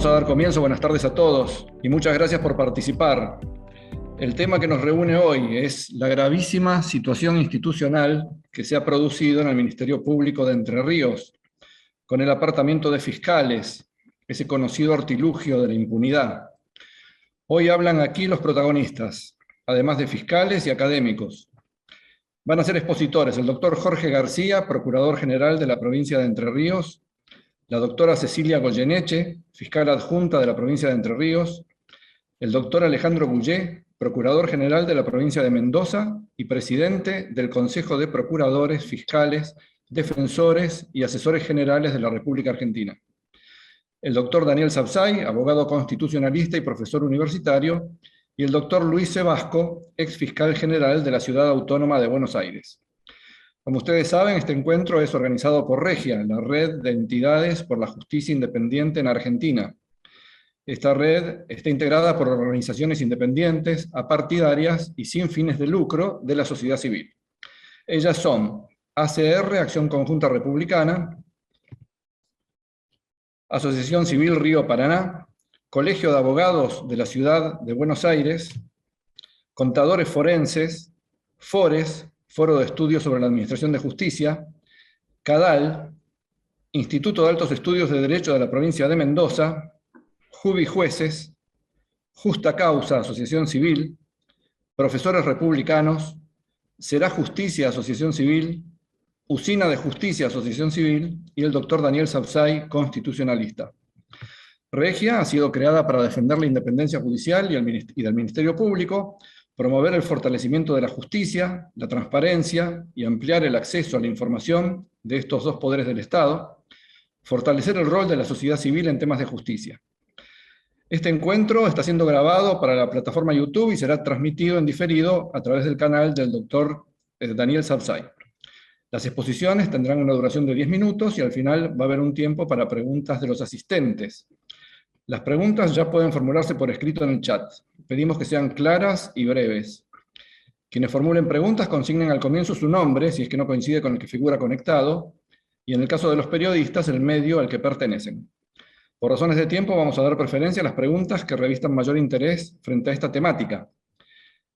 Vamos a dar comienzo. Buenas tardes a todos y muchas gracias por participar. El tema que nos reúne hoy es la gravísima situación institucional que se ha producido en el Ministerio Público de Entre Ríos, con el apartamiento de fiscales, ese conocido artilugio de la impunidad. Hoy hablan aquí los protagonistas, además de fiscales y académicos. Van a ser expositores el doctor Jorge García, Procurador General de la provincia de Entre Ríos, la doctora Cecilia Goyeneche, fiscal adjunta de la provincia de Entre Ríos, el doctor Alejandro Gullé, Procurador General de la provincia de Mendoza y presidente del Consejo de Procuradores, Fiscales, Defensores y Asesores Generales de la República Argentina. El doctor Daniel Sapsay, abogado constitucionalista y profesor universitario, y el doctor Luis Sebasco, ex fiscal general de la Ciudad Autónoma de Buenos Aires. Como ustedes saben, este encuentro es organizado por Regia, la red de entidades por la justicia independiente en Argentina. Esta red está integrada por organizaciones independientes, apartidarias y sin fines de lucro de la sociedad civil. Ellas son ACR, Acción Conjunta Republicana, Asociación Civil Río Paraná, Colegio de Abogados de la Ciudad de Buenos Aires, Contadores Forenses, FORES, Foro de Estudios sobre la Administración de Justicia, CADAL, Instituto de Altos Estudios de Derecho de la provincia de Mendoza, Jubijueces, Justa Causa, Asociación Civil, Profesores Republicanos, Será Justicia, Asociación Civil, Usina de Justicia, Asociación Civil, y el doctor Daniel Sapsay, constitucionalista. Regia ha sido creada para defender la independencia judicial y del Ministerio Público, promover el fortalecimiento de la justicia, la transparencia y ampliar el acceso a la información de estos dos poderes del Estado, fortalecer el rol de la sociedad civil en temas de justicia. Este encuentro está siendo grabado para la plataforma YouTube y será transmitido en diferido a través del canal del doctor Daniel Sapsay. Las exposiciones tendrán una duración de 10 minutos y al final va a haber un tiempo para preguntas de los asistentes. Las preguntas ya pueden formularse por escrito en el chat. Pedimos que sean claras y breves. Quienes formulen preguntas consignen al comienzo su nombre, si es que no coincide con el que figura conectado, y en el caso de los periodistas, el medio al que pertenecen. Por razones de tiempo vamos a dar preferencia a las preguntas que revistan mayor interés frente a esta temática.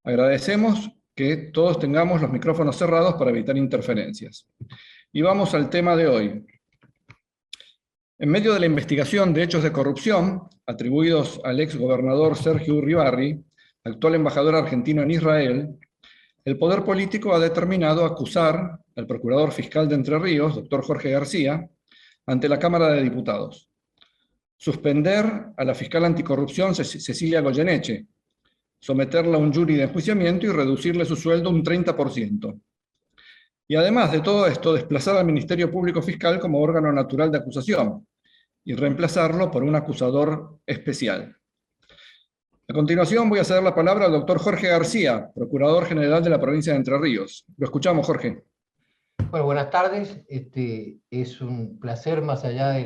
Agradecemos que todos tengamos los micrófonos cerrados para evitar interferencias. Y vamos al tema de hoy. En medio de la investigación de hechos de corrupción atribuidos al ex gobernador Sergio Uribarri, actual embajador argentino en Israel, el poder político ha determinado acusar al procurador fiscal de Entre Ríos, doctor Jorge García, ante la Cámara de Diputados. Suspender a la fiscal anticorrupción Cecilia Goyeneche, someterla a un jury de enjuiciamiento y reducirle su sueldo un 30%. Y además de todo esto, desplazar al Ministerio Público Fiscal como órgano natural de acusación y reemplazarlo por un acusador especial. A continuación voy a ceder la palabra al doctor Jorge García, Procurador General de la provincia de Entre Ríos. Lo escuchamos, Jorge. Bueno, buenas tardes. Es un placer, más allá de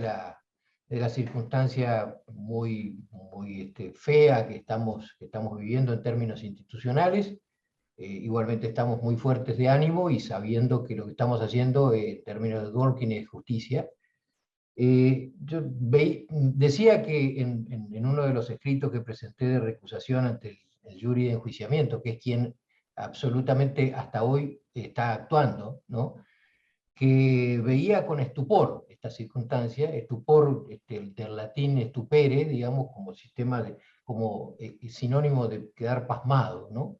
la circunstancia muy fea que estamos viviendo en términos institucionales. Igualmente estamos muy fuertes de ánimo y sabiendo que lo que estamos haciendo en términos de working es justicia. Yo decía que en uno de los escritos que presenté de recusación ante el jury de enjuiciamiento, que es quien absolutamente hasta hoy está actuando, ¿no?, que veía con estupor esta circunstancia, estupor del latín stupere, digamos, como sinónimo de quedar pasmado, ¿no?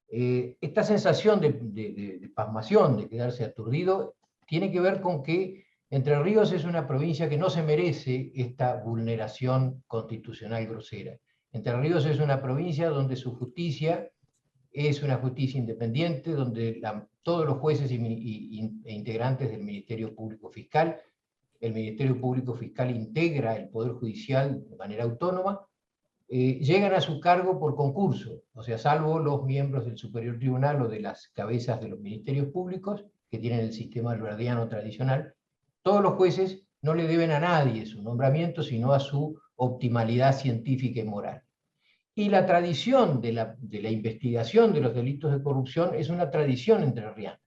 Esta sensación de pasmación, de quedarse aturdido, tiene que ver con que Entre Ríos es una provincia que no se merece esta vulneración constitucional grosera. Entre Ríos es una provincia donde su justicia es una justicia independiente, donde todos los jueces e integrantes del Ministerio Público Fiscal, el Ministerio Público Fiscal integra el Poder Judicial de manera autónoma, llegan a su cargo por concurso, o sea, salvo los miembros del Superior Tribunal o de las cabezas de los ministerios públicos, que tienen el sistema alberdiano tradicional, todos los jueces no le deben a nadie su nombramiento, sino a su optimalidad científica y moral. Y la tradición de la investigación de los delitos de corrupción es una tradición entrerriana.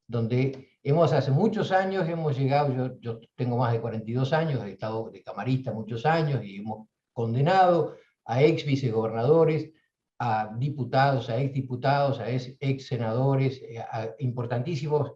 donde hace muchos años hemos llegado, yo tengo más de 42 años, he estado de camarista muchos años y hemos condenado a ex vicegobernadores, a diputados, a exdiputados, a ex senadores, a importantísimos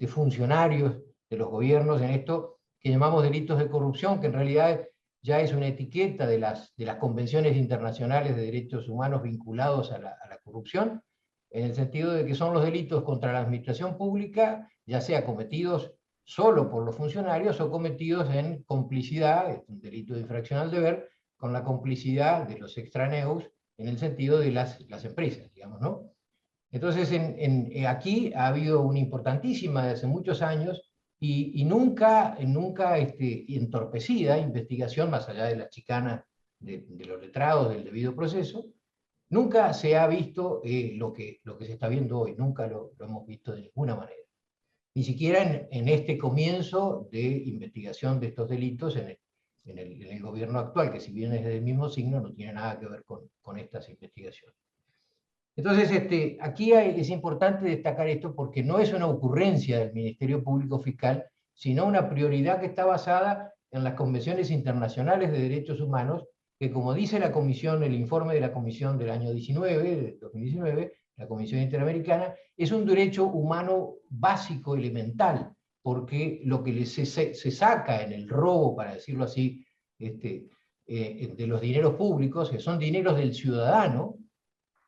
funcionarios de los gobiernos en esto que llamamos delitos de corrupción, que en realidad ya es una etiqueta de las convenciones internacionales de derechos humanos vinculados a la corrupción, en el sentido de que son los delitos contra la administración pública, ya sea cometidos solo por los funcionarios o cometidos en complicidad, es un delito de infracción al deber, con la complicidad de los extraneus en el sentido de las empresas, digamos, ¿no? Entonces, aquí ha habido una importantísima, de hace muchos años, y nunca entorpecida investigación, más allá de la chicana de los letrados del debido proceso, nunca se ha visto lo que se está viendo hoy, nunca lo hemos visto de ninguna manera. Ni siquiera en este comienzo de investigación de estos delitos en el gobierno actual, que si bien es del mismo signo, no tiene nada que ver con estas investigaciones. Entonces, aquí es importante destacar esto porque no es una ocurrencia del Ministerio Público Fiscal, sino una prioridad que está basada en las convenciones internacionales de derechos humanos, que como dice la Comisión, el informe de la Comisión del año 2019, la Comisión Interamericana, es un derecho humano básico, elemental, porque lo que se saca en el robo, para decirlo así, de los dineros públicos, que son dineros del ciudadano,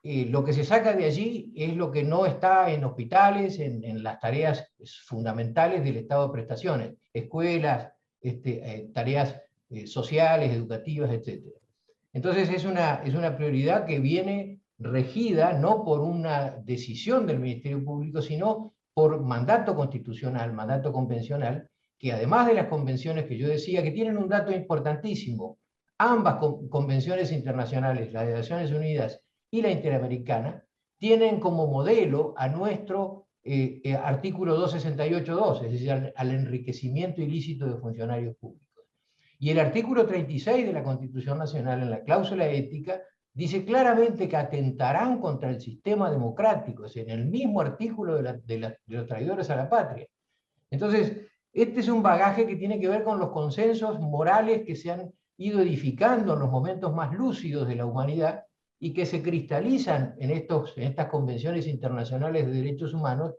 lo que se saca de allí es lo que no está en hospitales, en las tareas fundamentales del Estado de prestaciones, escuelas, tareas sociales, educativas, etc. Entonces es una prioridad que viene regida no por una decisión del Ministerio Público, sino por mandato constitucional, mandato convencional, que además de las convenciones que yo decía, que tienen un dato importantísimo, ambas convenciones internacionales, las de Naciones Unidas y la Interamericana, tienen como modelo a nuestro artículo 268.2, es decir, al enriquecimiento ilícito de funcionarios públicos. Y el artículo 36 de la Constitución Nacional, en la cláusula ética, dice claramente que atentarán contra el sistema democrático, es en el mismo artículo de los traidores a la patria. Entonces, este es un bagaje que tiene que ver con los consensos morales que se han ido edificando en los momentos más lúcidos de la humanidad y que se cristalizan en estas convenciones internacionales de derechos humanos,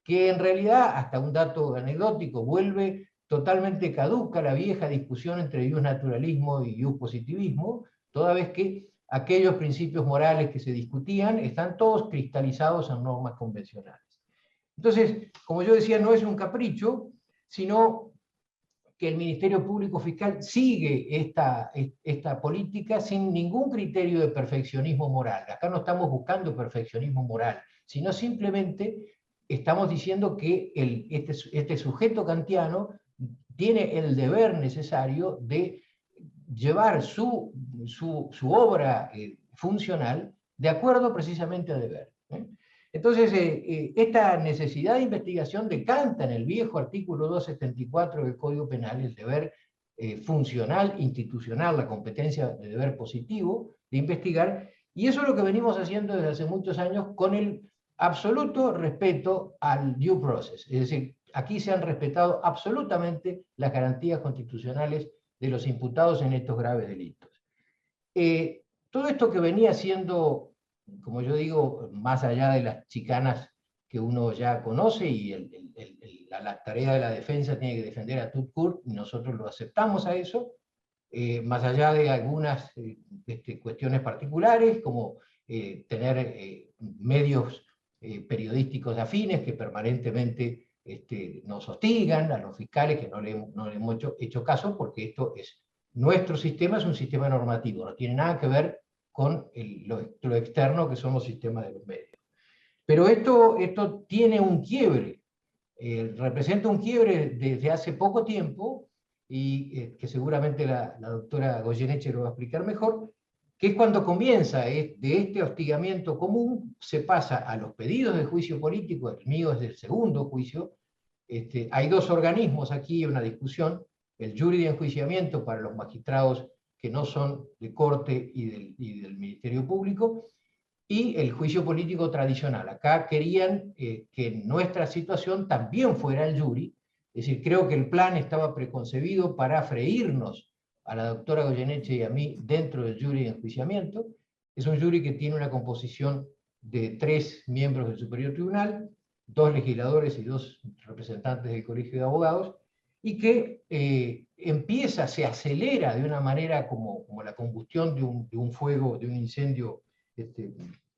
que en realidad, hasta un dato anecdótico, vuelve totalmente caduca la vieja discusión entre naturalismo y positivismo, toda vez que aquellos principios morales que se discutían están todos cristalizados en normas convencionales. Entonces, como yo decía, no es un capricho, sino que el Ministerio Público Fiscal sigue esta política sin ningún criterio de perfeccionismo moral. Acá no estamos buscando perfeccionismo moral, sino simplemente estamos diciendo que este sujeto kantiano tiene el deber necesario de llevar su obra funcional de acuerdo precisamente al deber. Entonces, esta necesidad de investigación decanta en el viejo artículo 274 del Código Penal el deber funcional, institucional, la competencia de deber positivo de investigar, y eso es lo que venimos haciendo desde hace muchos años con el absoluto respeto al due process. Es decir, aquí se han respetado absolutamente las garantías constitucionales de los imputados en estos graves delitos. Todo esto que venía siendo, como yo digo, más allá de las chicanas que uno ya conoce y la tarea de la defensa tiene que defender a Tutcourt, y nosotros lo aceptamos a eso, más allá de algunas cuestiones particulares, como tener medios periodísticos afines que permanentemente nos hostigan, a los fiscales que no le hemos hecho caso, porque nuestro sistema es un sistema normativo, no tiene nada que ver con lo externo que son los sistemas de los medios. Pero esto tiene un quiebre, representa un quiebre desde hace poco tiempo, y que seguramente la doctora Goyeneche lo va a explicar mejor, que es cuando comienza de este hostigamiento común, se pasa a los pedidos de juicio político, el mío es del segundo juicio, hay dos organismos aquí, una discusión, el jury de enjuiciamiento para los magistrados que no son de corte y del Ministerio Público, y el juicio político tradicional. Acá querían que nuestra situación también fuera el jury, es decir, creo que el plan estaba preconcebido para freírnos a la doctora Goyeneche y a mí dentro del jury de enjuiciamiento. Es un jury que tiene una composición de 3 miembros del Superior Tribunal, 2 legisladores y 2 representantes del Colegio de Abogados, y que empieza, se acelera de una manera como la combustión de un fuego, de un incendio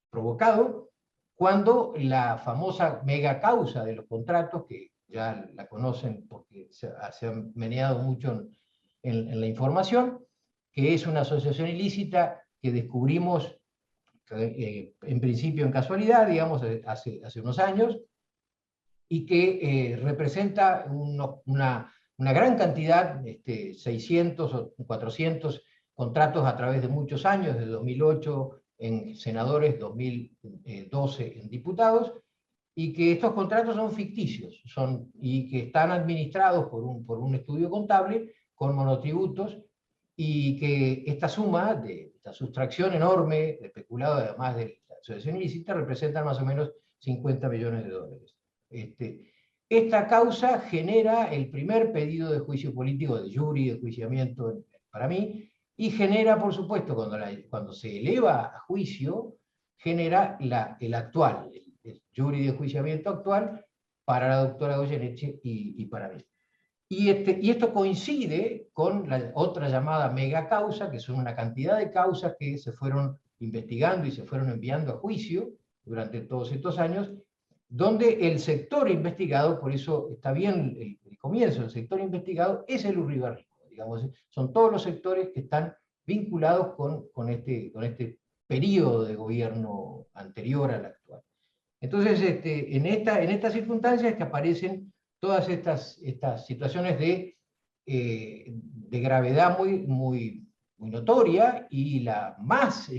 provocado, cuando la famosa mega causa de los contratos, que ya la conocen porque se han meneado mucho en la información, que es una asociación ilícita que descubrimos en principio en casualidad, digamos, hace unos años, y que representa una gran cantidad, 600 o 400 contratos a través de muchos años, desde 2008 en senadores, 2012 en diputados, y que estos contratos son ficticios y que están administrados por un estudio contable con monotributos, y que esta suma, de esta sustracción enorme de peculado, además de la asociación ilícita, representa más o menos 50 millones de dólares. Esta causa genera el primer pedido de juicio político de jury, de enjuiciamiento para mí, y genera, por supuesto, cuando se eleva a juicio, genera el actual, el jury de enjuiciamiento actual para la doctora Goyeneche y para mí. Y esto coincide con la otra llamada mega causa, que son una cantidad de causas que se fueron investigando y se fueron enviando a juicio durante todos estos años, donde el sector investigado, por eso está bien el comienzo, el sector investigado es el Urribarrismo, digamos, son todos los sectores que están vinculados con este periodo de gobierno anterior al actual. Entonces, en estas circunstancias que aparecen todas estas situaciones de gravedad muy notoria, y la más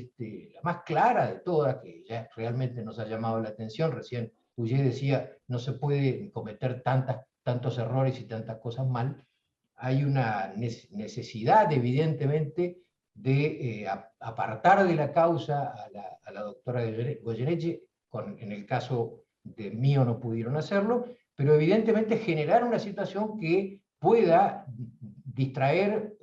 clara de todas, que ya realmente nos ha llamado la atención, recién Puget decía, no se puede cometer tantos errores y tantas cosas mal. Hay una necesidad, evidentemente, de apartar de la causa a la doctora Goyeneche. En el caso de mío no pudieron hacerlo, pero evidentemente generar una situación que pueda distraer,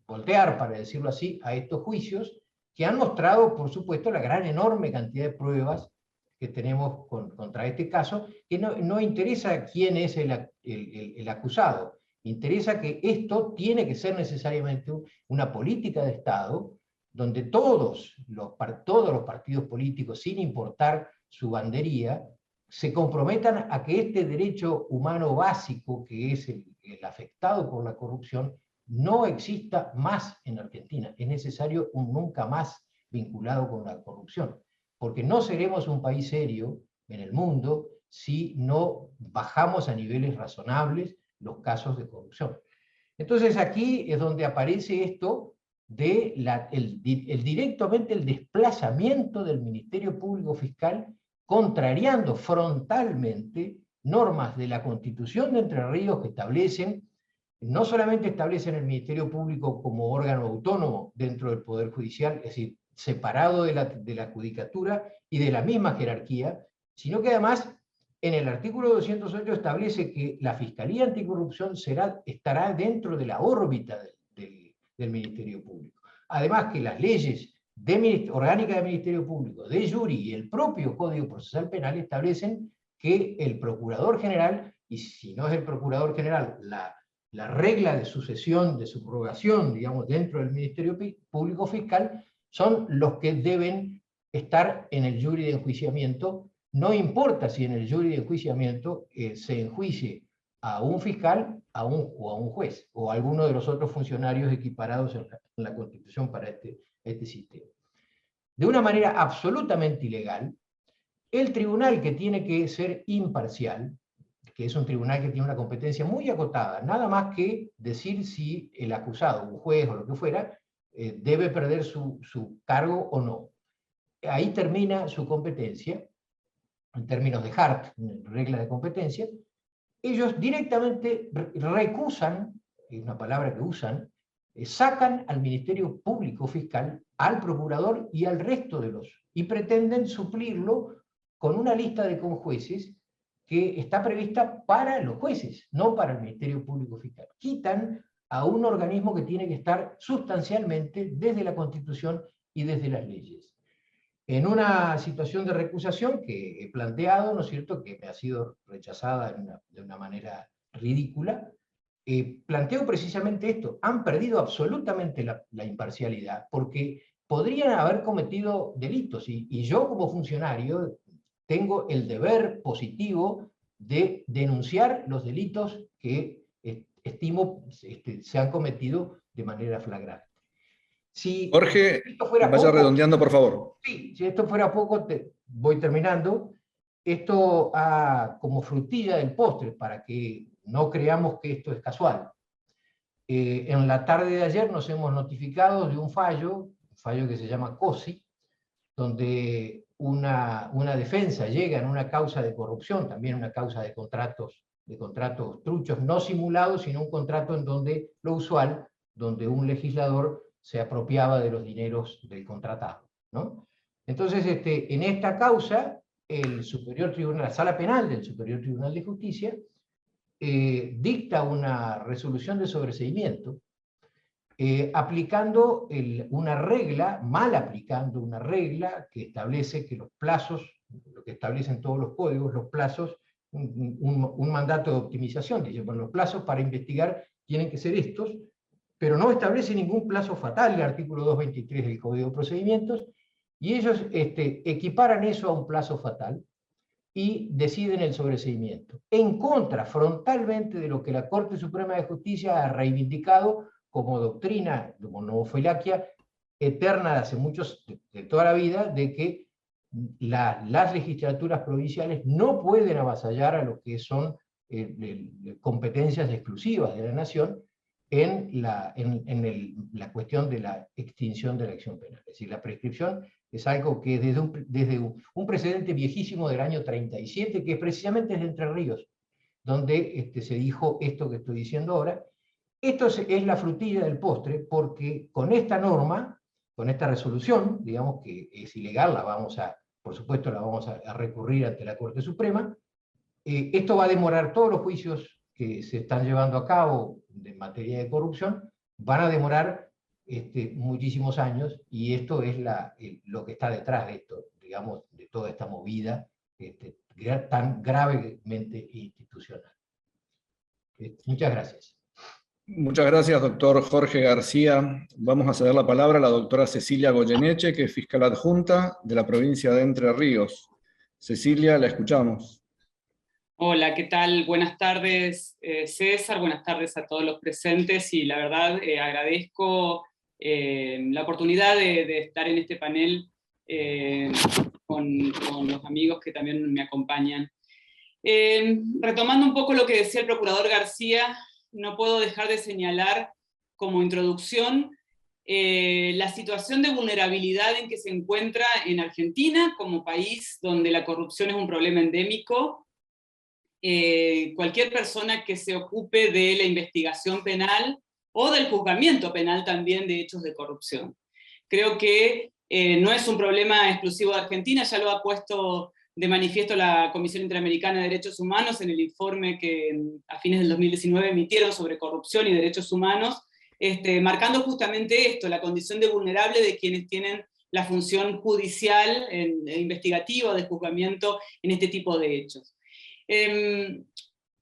voltear, para decirlo así, a estos juicios, que han mostrado, por supuesto, la gran, enorme cantidad de pruebas que tenemos contra este caso, que no interesa quién es el acusado, interesa que esto tiene que ser necesariamente una política de Estado, donde todos los partidos políticos, sin importar su bandería, se comprometan a que este derecho humano básico, que es el afectado por la corrupción, no exista más en Argentina. Es necesario un nunca más vinculado con la corrupción, porque no seremos un país serio en el mundo si no bajamos a niveles razonables los casos de corrupción. Entonces aquí es donde aparece esto de directamente el desplazamiento del Ministerio Público Fiscal, contrariando frontalmente normas de la Constitución de Entre Ríos que no solamente establecen el Ministerio Público como órgano autónomo dentro del Poder Judicial, es decir, separado de la judicatura y de la misma jerarquía, sino que además en el artículo 208 establece que la Fiscalía Anticorrupción estará dentro de la órbita del Ministerio Público. Además que las leyes orgánicas del Ministerio Público, de jury y el propio Código Procesal Penal establecen que el Procurador General, y si no es el Procurador General, la regla de sucesión, de subrogación, digamos, dentro del Ministerio Público Fiscal, son los que deben estar en el jury de enjuiciamiento. No importa si en el jury de enjuiciamiento se enjuicie a un fiscal o a un juez, o a alguno de los otros funcionarios equiparados en la Constitución para este sistema. De una manera absolutamente ilegal, el tribunal, que tiene que ser imparcial, que es un tribunal que tiene una competencia muy acotada, nada más que decir si el acusado, un juez o lo que fuera, debe perder su cargo o no. Ahí termina su competencia, en términos de Hart, regla de competencia. Ellos directamente recusan, es una palabra que usan, sacan al Ministerio Público Fiscal, al procurador y al resto de los, y pretenden suplirlo con una lista de conjueces que está prevista para los jueces, no para el Ministerio Público Fiscal. Quitan a un organismo que tiene que estar sustancialmente desde la Constitución y desde las leyes. En una situación de recusación que he planteado, ¿no es cierto?, que me ha sido rechazada de una manera ridícula, planteo precisamente esto: han perdido absolutamente la imparcialidad, porque podrían haber cometido delitos, y yo como funcionario tengo el deber positivo de denunciar los delitos que estimo se han cometido de manera flagrante. Si Jorge, esto fuera vaya poco, redondeando, por favor. sí, si esto fuera poco, voy terminando. Esto como frutilla del postre, para que no creamos que esto es casual. En la tarde de ayer nos hemos notificado de un fallo que se llama COSI, donde una defensa llega en una causa de corrupción, también una causa de contratos truchos, no simulados, sino un contrato en donde lo usual, donde un legislador se apropiaba de los dineros del contratado, ¿no? Entonces, en esta causa, el Superior Tribunal, la Sala Penal del Superior Tribunal de Justicia, dicta una resolución de sobreseimiento, aplicando una regla, mal aplicando una regla que establece que los plazos, lo que establecen todos los códigos, los plazos, un mandato de optimización, dice, bueno, los plazos para investigar tienen que ser estos, pero no establece ningún plazo fatal, el artículo 223 del Código de Procedimientos, y ellos equiparan eso a un plazo fatal y deciden el sobreseimiento, en contra frontalmente de lo que la Corte Suprema de Justicia ha reivindicado como doctrina, como nomofilaquia eterna de hace muchos, de toda la vida, de que las legislaturas provinciales no pueden avasallar a lo que son competencias exclusivas de la nación en la cuestión de la extinción de la acción penal. Es decir, la prescripción es algo que desde un precedente viejísimo del año 37, que precisamente es de Entre Ríos, donde se dijo esto que estoy diciendo ahora. Esto es la frutilla del postre, porque con esta norma, con esta resolución, digamos que es ilegal, por supuesto la vamos a recurrir ante la Corte Suprema, esto va a demorar todos los juicios que se están llevando a cabo en materia de corrupción, van a demorar muchísimos años, y esto es lo que está detrás de esto, digamos, de toda esta movida tan gravemente institucional. Muchas gracias. Muchas gracias, doctor Jorge García. Vamos a ceder la palabra a la doctora Cecilia Goyeneche, que es fiscal adjunta de la provincia de Entre Ríos. Cecilia, la escuchamos. Hola, ¿qué tal? Buenas tardes, César, buenas tardes a todos los presentes, y la verdad agradezco la oportunidad de estar en este panel con los amigos que también me acompañan. Retomando un poco lo que decía el procurador García, no puedo dejar de señalar como introducción la situación de vulnerabilidad en que se encuentra en Argentina, como país donde la corrupción es un problema endémico. Cualquier persona que se ocupe de la investigación penal o del juzgamiento penal también de hechos de corrupción. Creo que no es un problema exclusivo de Argentina, ya lo ha puesto de manifiesto la Comisión Interamericana de Derechos Humanos en el informe que a fines del 2019 emitieron sobre corrupción y derechos humanos, marcando justamente esto, la condición de vulnerable de quienes tienen la función judicial, investigativa, de juzgamiento en este tipo de hechos.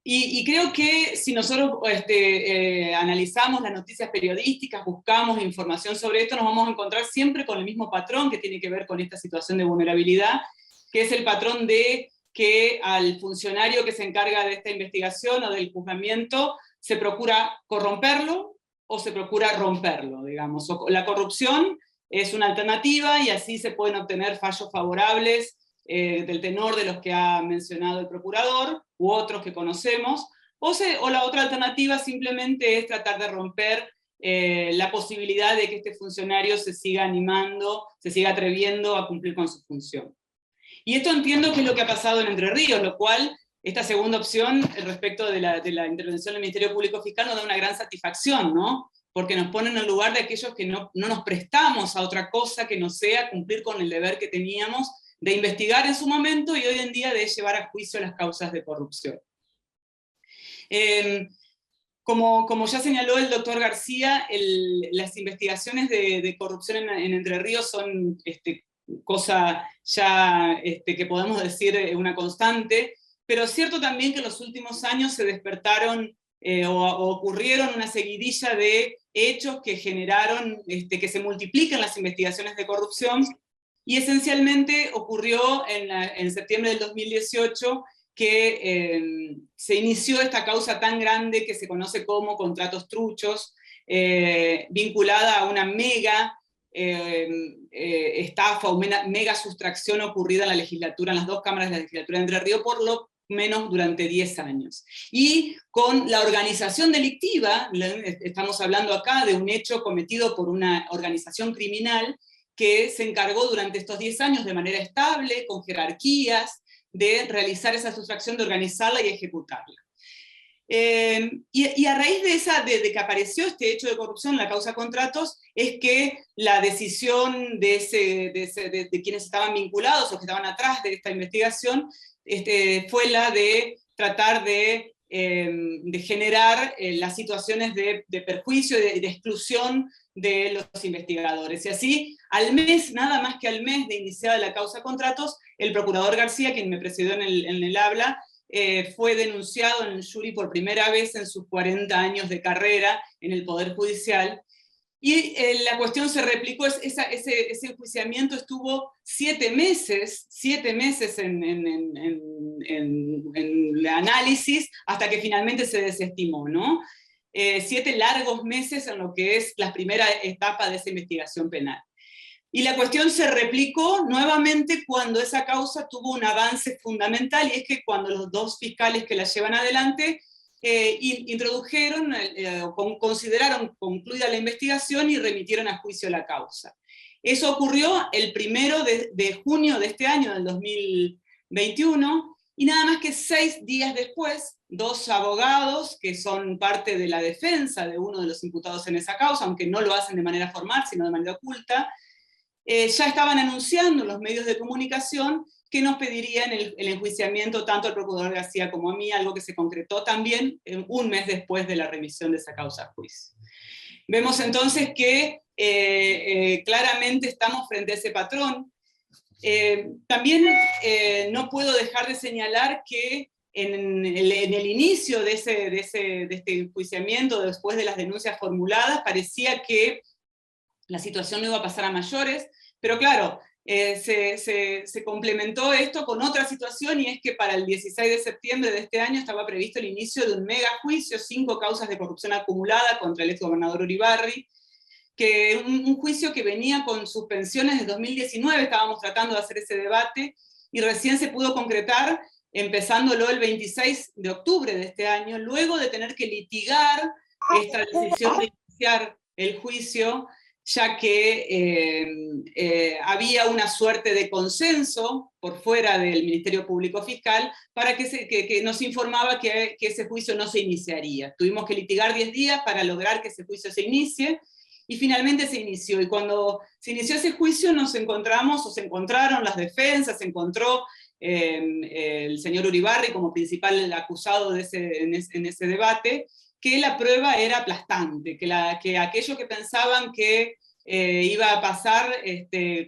Y creo que si nosotros analizamos las noticias periodísticas, buscamos información sobre esto, nos vamos a encontrar siempre con el mismo patrón que tiene que ver con esta situación de vulnerabilidad, que es el patrón de que al funcionario que se encarga de esta investigación o del juzgamiento se procura corromperlo o se procura romperlo, digamos. La corrupción es una alternativa y así se pueden obtener fallos favorables del tenor de los que ha mencionado el procurador u otros que conocemos, o la otra alternativa simplemente es tratar de romper la posibilidad de que este funcionario se siga animando, se siga atreviendo a cumplir con su función. Y esto entiendo que es lo que ha pasado en Entre Ríos, lo cual, esta segunda opción respecto de la intervención del Ministerio Público Fiscal nos da una gran satisfacción, ¿no? porque nos pone en el lugar de aquellos que no nos prestamos a otra cosa que no sea cumplir con el deber que teníamos de investigar en su momento y hoy en día de llevar a juicio las causas de corrupción. Como ya señaló el doctor García, las investigaciones de corrupción en Entre Ríos son cosa ya que podemos decir una constante, pero es cierto también que en los últimos años se despertaron o ocurrieron una seguidilla de hechos que generaron que se multipliquen las investigaciones de corrupción, y esencialmente ocurrió en septiembre del 2018 que se inició esta causa tan grande que se conoce como contratos truchos, vinculada a una mega estafa o mega sustracción ocurrida en la legislatura, en las dos cámaras de la legislatura de Entre Ríos, por lo menos durante 10 años. Y con la organización delictiva, estamos hablando acá de un hecho cometido por una organización criminal que se encargó durante estos 10 años de manera estable, con jerarquías, de realizar esa sustracción, de organizarla y ejecutarla. Y a raíz de que apareció este hecho de corrupción en la causa contratos, es que la decisión de quienes estaban vinculados o que estaban atrás de esta investigación fue la de tratar de generar las situaciones de perjuicio y de exclusión de los investigadores. Y así, al mes, nada más que al mes de iniciada la causa contratos, el procurador García, quien me presidió en el habla, fue denunciado en el jury por primera vez en sus 40 años de carrera en el Poder Judicial, y la cuestión se replicó, ese enjuiciamiento estuvo 7 meses en el análisis, hasta que finalmente se desestimó, ¿no? 7 largos meses en lo que es la primera etapa de esa investigación penal. Y la cuestión se replicó nuevamente cuando esa causa tuvo un avance fundamental, y es que cuando los dos fiscales que la llevan adelante introdujeron, consideraron concluida la investigación y remitieron a juicio la causa. Eso ocurrió el 1 de junio de este año, del 2021, y nada más que 6 días después, 2 abogados que son parte de la defensa de uno de los imputados en esa causa, aunque no lo hacen de manera formal, sino de manera oculta, ya estaban anunciando en los medios de comunicación que nos pedirían el enjuiciamiento tanto al procurador García como a mí, algo que se concretó también un mes después de la remisión de esa causa a juicio. Vemos entonces que claramente estamos frente a ese patrón. También no puedo dejar de señalar que en el inicio de este enjuiciamiento, después de las denuncias formuladas, parecía que la situación no iba a pasar a mayores, pero claro, se complementó esto con otra situación, y es que para el 16 de septiembre de este año estaba previsto el inicio de un mega juicio, 5 causas de corrupción acumulada contra el exgobernador Uribarri, que un juicio que venía con suspensiones de 2019, estábamos tratando de hacer ese debate, y recién se pudo concretar, empezándolo el 26 de octubre de este año, luego de tener que litigar esta decisión de iniciar el juicio, ya que había una suerte de consenso por fuera del Ministerio Público Fiscal para que nos informaba que ese juicio no se iniciaría. Tuvimos que litigar 10 días para lograr que ese juicio se inicie, y finalmente se inició. Y cuando se inició ese juicio se encontraron las defensas, se encontró el señor Uribarri como principal acusado en ese debate, que la prueba era aplastante, que aquellos que pensaban que iba a pasar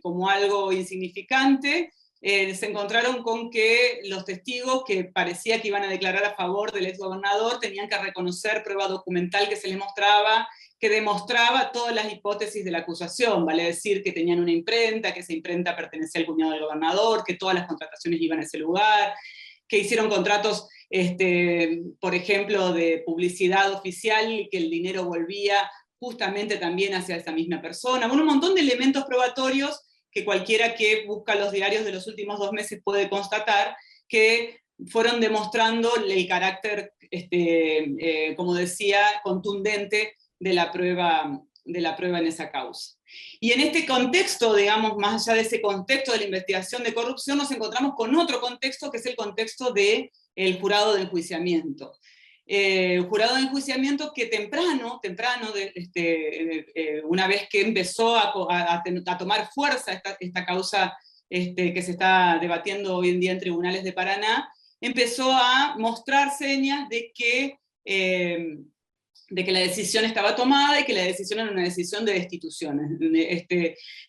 como algo insignificante, se encontraron con que los testigos que parecía que iban a declarar a favor del exgobernador tenían que reconocer prueba documental que se les mostraba, que demostraba todas las hipótesis de la acusación, vale decir que tenían una imprenta, que esa imprenta pertenecía al cuñado del gobernador, que todas las contrataciones iban a ese lugar, que hicieron contratos, por ejemplo, de publicidad oficial, y que el dinero volvía justamente también hacia esa misma persona. Bueno, un montón de elementos probatorios que cualquiera que busca los diarios de los últimos 2 meses puede constatar, que fueron demostrando el carácter, como decía, contundente de la prueba en esa causa. Y en este contexto, digamos, más allá de ese contexto de la investigación de corrupción, nos encontramos con otro contexto, que es el contexto del jurado de enjuiciamiento. jurado de enjuiciamiento que temprano, una vez que empezó a tomar fuerza esta causa que se está debatiendo hoy en día en tribunales de Paraná, empezó a mostrar señas de que la decisión estaba tomada y que la decisión era una decisión de destitución.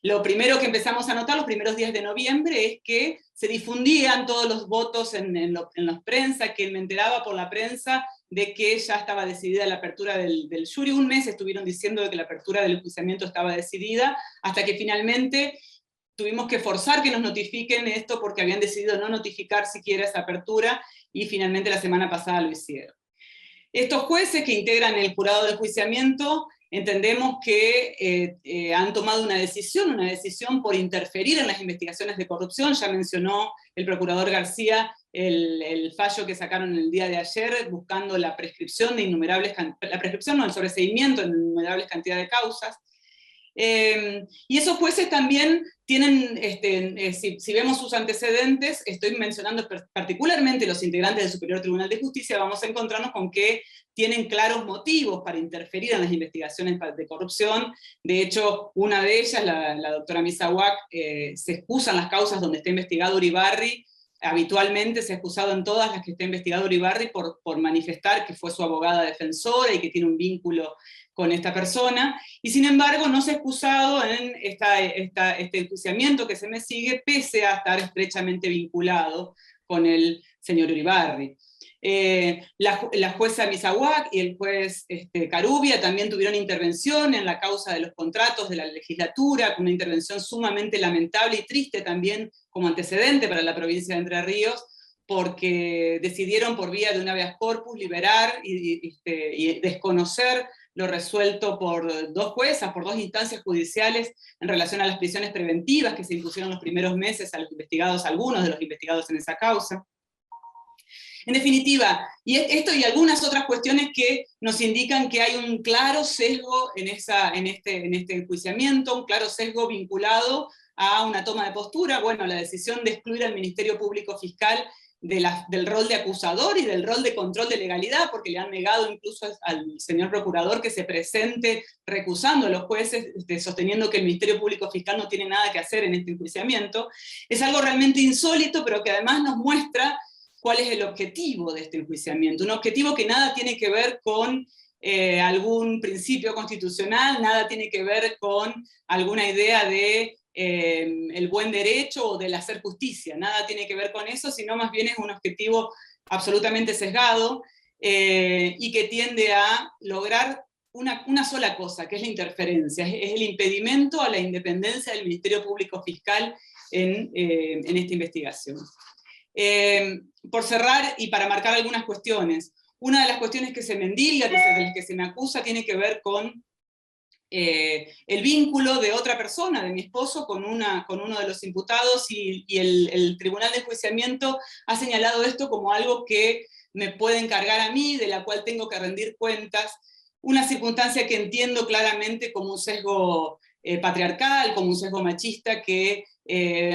Lo primero que empezamos a notar los primeros días de noviembre es que se difundían todos los votos en la prensa, que me enteraba por la prensa de que ya estaba decidida la apertura del jury. Un mes estuvieron diciendo de que la apertura del enjuiciamiento estaba decidida, hasta que finalmente tuvimos que forzar que nos notifiquen esto porque habían decidido no notificar siquiera esa apertura, y finalmente la semana pasada lo hicieron. Estos jueces que integran el jurado de enjuiciamiento entendemos que han tomado una decisión por interferir en las investigaciones de corrupción. Ya mencionó el procurador García el fallo que sacaron el día de ayer buscando la prescripción de el sobreseimiento en innumerables cantidades de causas. Y esos jueces también tienen, si vemos sus antecedentes, estoy mencionando particularmente los integrantes del Superior Tribunal de Justicia, vamos a encontrarnos con que tienen claros motivos para interferir en las investigaciones de corrupción. De hecho, una de ellas, la doctora Misahuac, se excusa en las causas donde está investigado Uribarri. Habitualmente se ha excusado en todas las que está investigado Uribarri por manifestar que fue su abogada defensora y que tiene un vínculo con esta persona, y sin embargo no se ha excusado en este enjuiciamiento que se me sigue, pese a estar estrechamente vinculado con el señor Uribarri. La jueza Misahuac y el juez Carubia también tuvieron intervención en la causa de los contratos de la legislatura, con una intervención sumamente lamentable y triste también como antecedente para la provincia de Entre Ríos, porque decidieron por vía de un habeas corpus liberar y desconocer lo resuelto por dos juezas, por dos instancias judiciales en relación a las prisiones preventivas que se impusieron los primeros meses a los investigados, algunos de los investigados en esa causa. En definitiva, y esto y algunas otras cuestiones que nos indican que hay un claro sesgo en este enjuiciamiento, un claro sesgo vinculado a una toma de postura, bueno, la decisión de excluir al Ministerio Público Fiscal del rol de acusador y del rol de control de legalidad, porque le han negado incluso al señor procurador que se presente recusando a los jueces, sosteniendo que el Ministerio Público Fiscal no tiene nada que hacer en este enjuiciamiento. Es algo realmente insólito, pero que además nos muestra cuál es el objetivo de este enjuiciamiento. Un objetivo que nada tiene que ver con algún principio constitucional, nada tiene que ver con alguna idea de el buen derecho o del hacer justicia, nada tiene que ver con eso, sino más bien es un objetivo absolutamente sesgado y que tiende a lograr una sola cosa, que es la interferencia, es el impedimento a la independencia del Ministerio Público Fiscal en esta investigación. Por cerrar y para marcar algunas cuestiones, una de las cuestiones que se me endilga, de las que se me acusa, tiene que ver con el vínculo de otra persona, de mi esposo, con uno de los imputados, y el Tribunal de Enjuiciamiento ha señalado esto como algo que me puede encargar a mí, de la cual tengo que rendir cuentas, una circunstancia que entiendo claramente como un sesgo patriarcal, como un sesgo machista que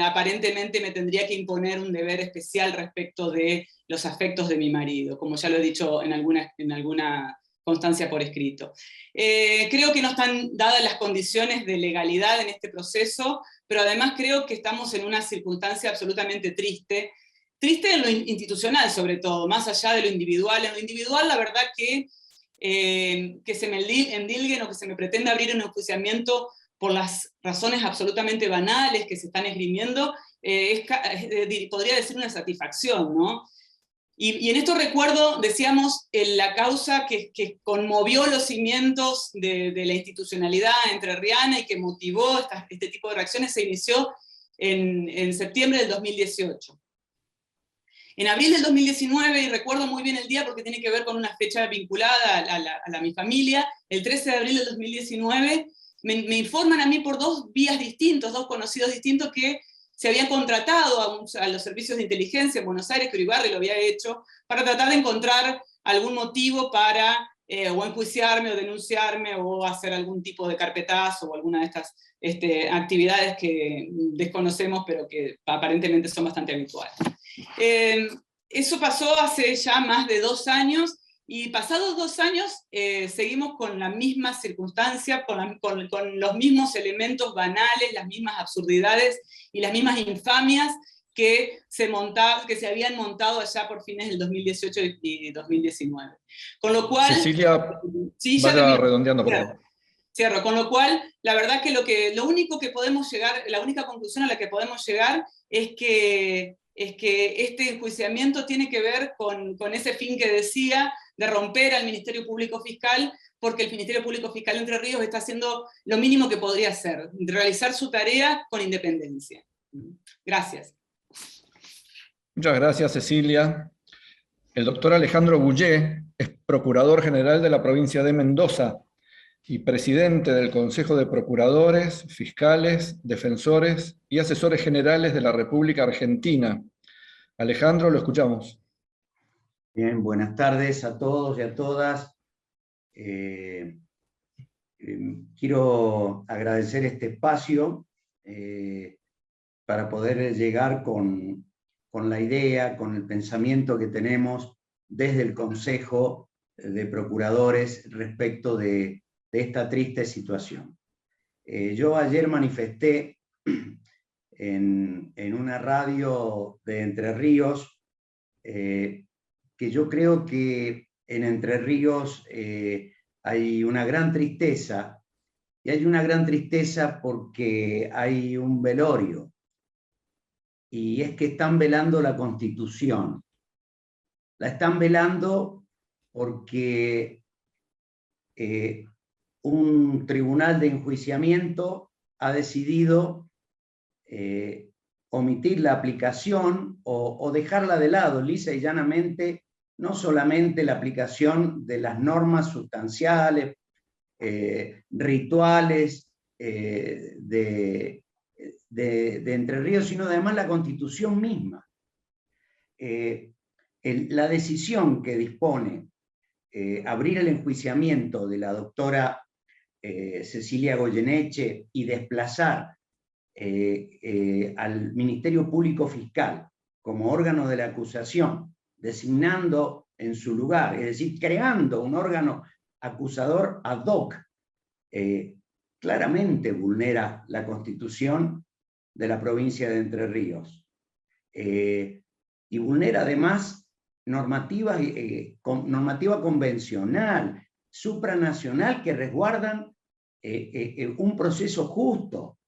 aparentemente me tendría que imponer un deber especial respecto de los afectos de mi marido, como ya lo he dicho en alguna constancia por escrito. Creo que no están dadas las condiciones de legalidad en este proceso, pero además creo que estamos en una circunstancia absolutamente triste en lo institucional sobre todo, más allá de lo individual. En lo individual, la verdad que se me endilguen o que se me pretenda abrir un enjuiciamiento por las razones absolutamente banales que se están esgrimiendo, podría decir una satisfacción, ¿no? Y en esto recuerdo, decíamos, la causa que conmovió los cimientos de la institucionalidad entrerriana y que motivó este tipo de reacciones, se inició en septiembre del 2018. En abril del 2019, y recuerdo muy bien el día porque tiene que ver con una fecha vinculada a mi familia, el 13 de abril del 2019, me informan a mí por dos vías distintos, dos conocidos distintos, que se habían contratado a los servicios de inteligencia en Buenos Aires, que Uribarri lo había hecho, para tratar de encontrar algún motivo para o enjuiciarme o denunciarme o hacer algún tipo de carpetazo o alguna de estas actividades que desconocemos pero que aparentemente son bastante habituales. Eso pasó hace ya más de 2 años Y pasados 2 años seguimos con la misma circunstancia, con los mismos elementos banales, las mismas absurdidades y las mismas infamias que se habían montado allá por fines del 2018 y 2019. Con lo cual... Cecilia, sí, vaya redondeando, por favor. Cierro, con lo cual, la verdad que lo único que podemos llegar, la única conclusión a la que podemos llegar es que este enjuiciamiento tiene que ver con ese fin que decía, de romper al Ministerio Público Fiscal, porque el Ministerio Público Fiscal de Entre Ríos está haciendo lo mínimo que podría hacer, realizar su tarea con independencia. Gracias. Muchas gracias, Cecilia. El doctor Alejandro Bullé es Procurador General de la provincia de Mendoza y presidente del Consejo de Procuradores, Fiscales, Defensores y Asesores Generales de la República Argentina. Alejandro, lo escuchamos. Bien, buenas tardes a todos y a todas. Quiero agradecer este espacio para poder llegar con la idea, con el pensamiento que tenemos desde el Consejo de Procuradores respecto de esta triste situación. Yo ayer manifesté en una radio de Entre Ríos que yo creo que en Entre Ríos hay una gran tristeza, y hay una gran tristeza porque hay un velorio, y es que están velando la Constitución. La están velando porque un tribunal de enjuiciamiento ha decidido omitir la aplicación o dejarla de lado, lisa y llanamente, no solamente la aplicación de las normas sustanciales, rituales de Entre Ríos, sino además la Constitución misma. La decisión que dispone abrir el enjuiciamiento de la doctora Cecilia Goyeneche y desplazar al Ministerio Público Fiscal como órgano de la acusación, designando en su lugar, es decir, creando un órgano acusador ad hoc, claramente vulnera la Constitución de la provincia de Entre Ríos. Y vulnera además normativa convencional, supranacional, que resguardan un proceso justo,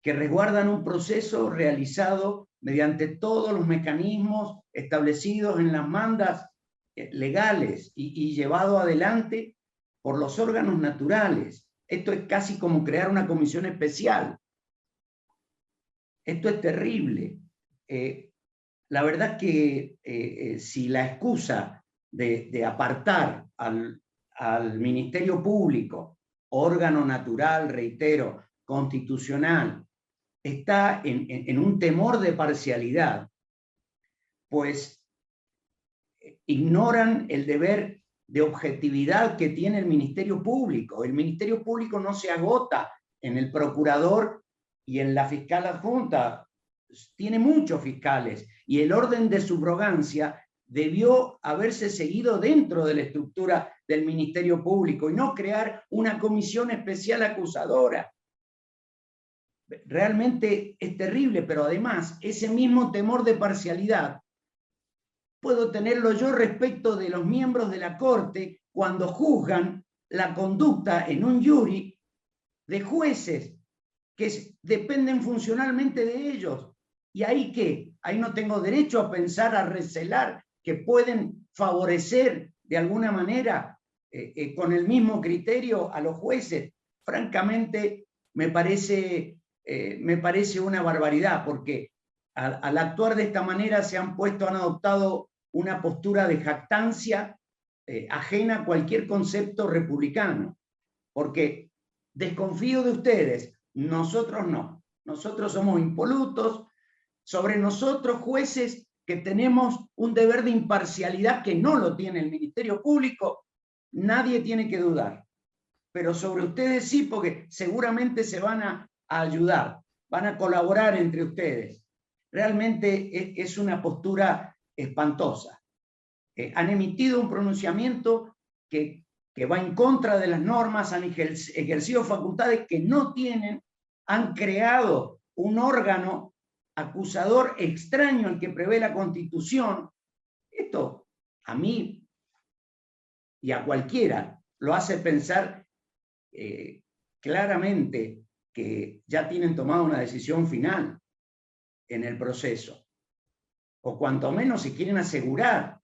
que resguardan un proceso realizado mediante todos los mecanismos establecidos en las mandas legales y llevado adelante por los órganos naturales. Esto es casi como crear una comisión especial. Esto es terrible. La verdad que si la excusa de apartar al Ministerio Público, órgano natural, reitero, constitucional, está en un temor de parcialidad, pues ignoran el deber de objetividad que tiene el Ministerio Público. El Ministerio Público no se agota en el procurador y en la fiscal adjunta. Tiene muchos fiscales y el orden de subrogancia debió haberse seguido dentro de la estructura del Ministerio Público y no crear una comisión especial acusadora. Realmente es terrible, pero además ese mismo temor de parcialidad puedo tenerlo yo respecto de los miembros de la Corte cuando juzgan la conducta en un jury de jueces que dependen funcionalmente de ellos. ¿Y ahí qué? Ahí no tengo derecho a pensar, a recelar que pueden favorecer de alguna manera con el mismo criterio a los jueces. Francamente, me parece una barbaridad, porque al actuar de esta manera han adoptado una postura de jactancia ajena a cualquier concepto republicano, porque desconfío de ustedes, nosotros no, nosotros somos impolutos, sobre nosotros jueces que tenemos un deber de imparcialidad que no lo tiene el Ministerio Público, nadie tiene que dudar, pero sobre ustedes sí, porque seguramente se van a ayudar, van a colaborar entre ustedes. Realmente es una postura espantosa. han emitido un pronunciamiento que va en contra de las normas, han ejercido facultades que no tienen, han creado un órgano acusador extraño al que prevé la Constitución. Esto a mí y a cualquiera lo hace pensar claramente que ya tienen tomado una decisión final en el proceso, o cuanto menos si quieren asegurar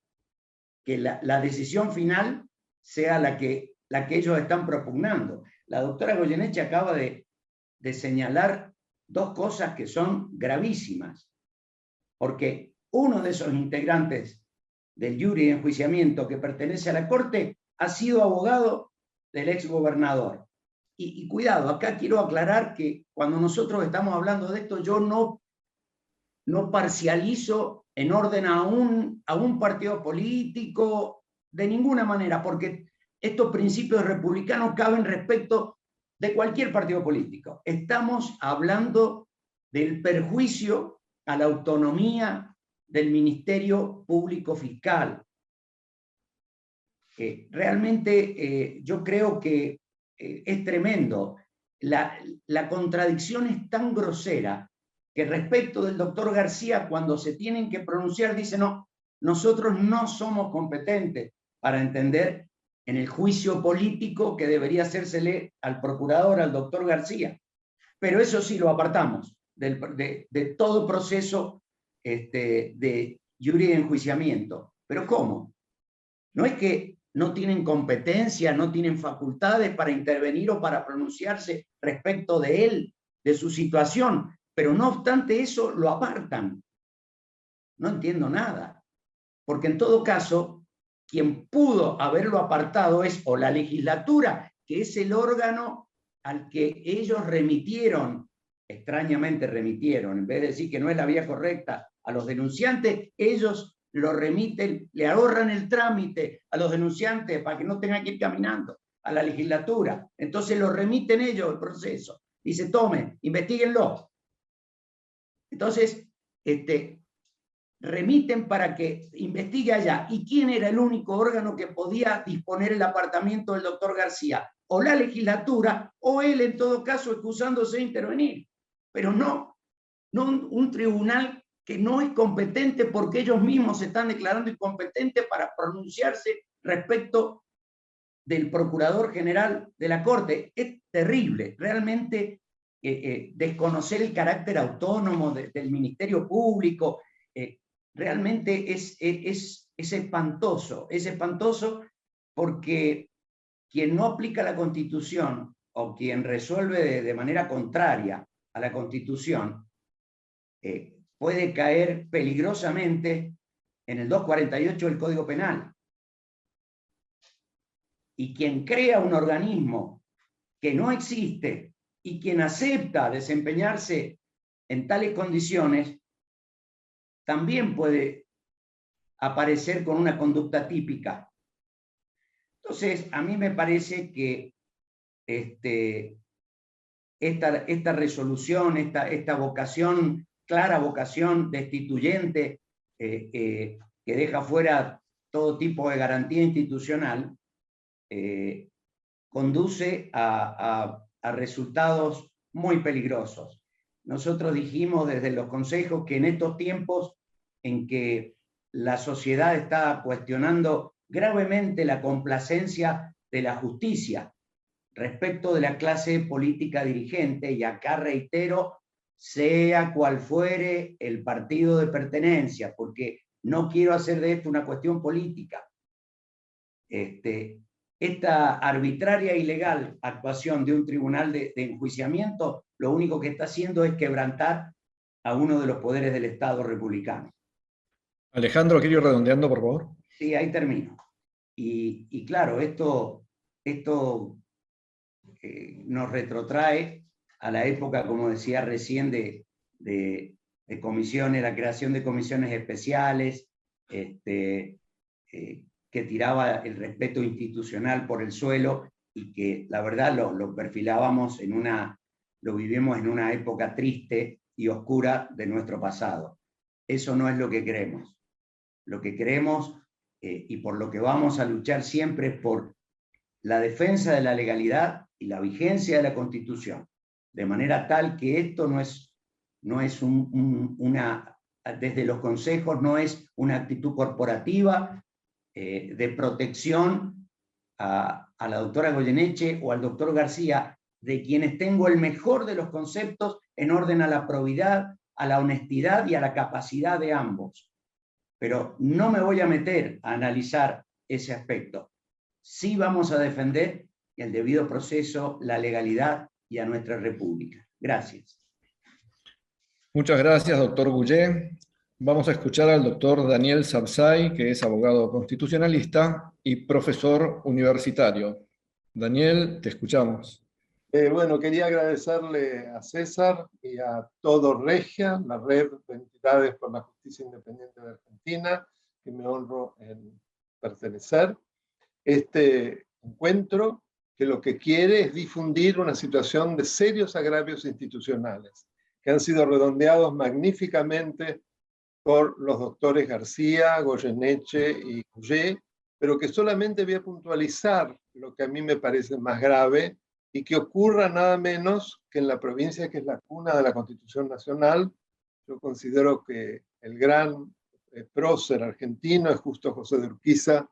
que la decisión final sea la que ellos están propugnando. La doctora Goyeneche acaba de señalar dos cosas que son gravísimas, porque uno de esos integrantes del jury de enjuiciamiento que pertenece a la Corte ha sido abogado del exgobernador. Y cuidado, acá quiero aclarar que cuando nosotros estamos hablando de esto, yo no parcializo en orden a un partido político de ninguna manera, porque estos principios republicanos caben respecto de cualquier partido político. Estamos hablando del perjuicio a la autonomía del Ministerio Público Fiscal. Realmente yo creo que es tremendo. La contradicción es tan grosera que respecto del doctor García, cuando se tienen que pronunciar, dice, no, nosotros no somos competentes para entender en el juicio político que debería hacérsele al procurador, al doctor García. Pero eso sí lo apartamos de todo proceso de jury de enjuiciamiento. ¿Pero cómo? No es que no tienen competencia, no tienen facultades para intervenir o para pronunciarse respecto de él, de su situación, pero no obstante eso lo apartan. No entiendo nada, porque en todo caso, quien pudo haberlo apartado es o la legislatura, que es el órgano al que ellos remitieron, extrañamente remitieron, en vez de decir que no es la vía correcta a los denunciantes, ellos lo remiten, le ahorran el trámite a los denunciantes para que no tengan que ir caminando a la legislatura. Entonces lo remiten ellos el proceso. Dice, tomen, investiguenlo. Entonces, remiten para que investigue allá. ¿Y quién era el único órgano que podía disponer el apartamiento del doctor García? O la legislatura, o él en todo caso excusándose de intervenir. Pero no un tribunal que no es competente porque ellos mismos se están declarando incompetentes para pronunciarse respecto del Procurador General de la Corte. Es terrible, realmente desconocer el carácter autónomo del Ministerio Público, realmente es espantoso porque quien no aplica la Constitución o quien resuelve de manera contraria a la Constitución, puede caer peligrosamente en el 248 del Código Penal. Y quien crea un organismo que no existe y quien acepta desempeñarse en tales condiciones, también puede aparecer con una conducta típica. Entonces, a mí me parece que esta resolución, esta vocación, clara vocación destituyente, que deja fuera todo tipo de garantía institucional, conduce a resultados muy peligrosos. Nosotros dijimos desde los consejos que en estos tiempos en que la sociedad está cuestionando gravemente la complacencia de la justicia respecto de la clase política dirigente, y acá reitero, sea cual fuere el partido de pertenencia, porque no quiero hacer de esto una cuestión política. Esta arbitraria e ilegal actuación de un tribunal de enjuiciamiento lo único que está haciendo es quebrantar a uno de los poderes del Estado republicano. Alejandro, ¿quiero ir redondeando, por favor? Sí, ahí termino. Y claro, esto nos retrotrae a la época, como decía recién, de comisiones, la creación de comisiones especiales, que tiraba el respeto institucional por el suelo y que la verdad lo perfilábamos lo vivimos en una época triste y oscura de nuestro pasado. Eso no es lo que queremos. Lo que queremos y por lo que vamos a luchar siempre es por la defensa de la legalidad y la vigencia de la Constitución, de manera tal que esto no es desde los consejos no es una actitud corporativa de protección a la doctora Goyeneche o al doctor García, de quienes tengo el mejor de los conceptos en orden a la probidad, a la honestidad y a la capacidad de ambos. Pero no me voy a meter a analizar ese aspecto. Sí vamos a defender el debido proceso, la legalidad y a nuestra República. Gracias. Muchas gracias, doctor Goulet. Vamos a escuchar al doctor Daniel Sabzai, que es abogado constitucionalista y profesor universitario. Daniel, te escuchamos. Bueno, quería agradecerle a César y a todo Regia, la red de entidades por la justicia independiente de Argentina, que me honro en pertenecer. Este encuentro, que lo que quiere es difundir una situación de serios agravios institucionales, que han sido redondeados magníficamente por los doctores García, Goyeneche y Goulet, pero que solamente voy a puntualizar lo que a mí me parece más grave, y que ocurra nada menos que en la provincia que es la cuna de la Constitución Nacional. Yo considero que el gran prócer argentino es justo José de Urquiza,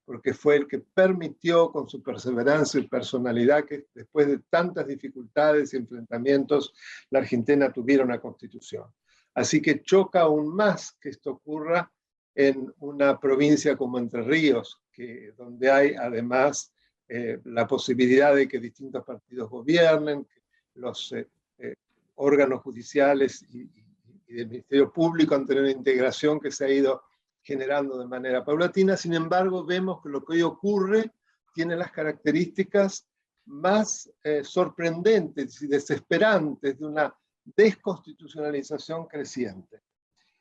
porque fue el que permitió con su perseverancia y personalidad que después de tantas dificultades y enfrentamientos la Argentina tuviera una constitución. Así que choca aún más que esto ocurra en una provincia como Entre Ríos, donde hay además la posibilidad de que distintos partidos gobiernen, que los órganos judiciales y del Ministerio Público han tenido una integración que se ha ido generando de manera paulatina. Sin embargo, vemos que lo que hoy ocurre tiene las características más sorprendentes y desesperantes de una desconstitucionalización creciente.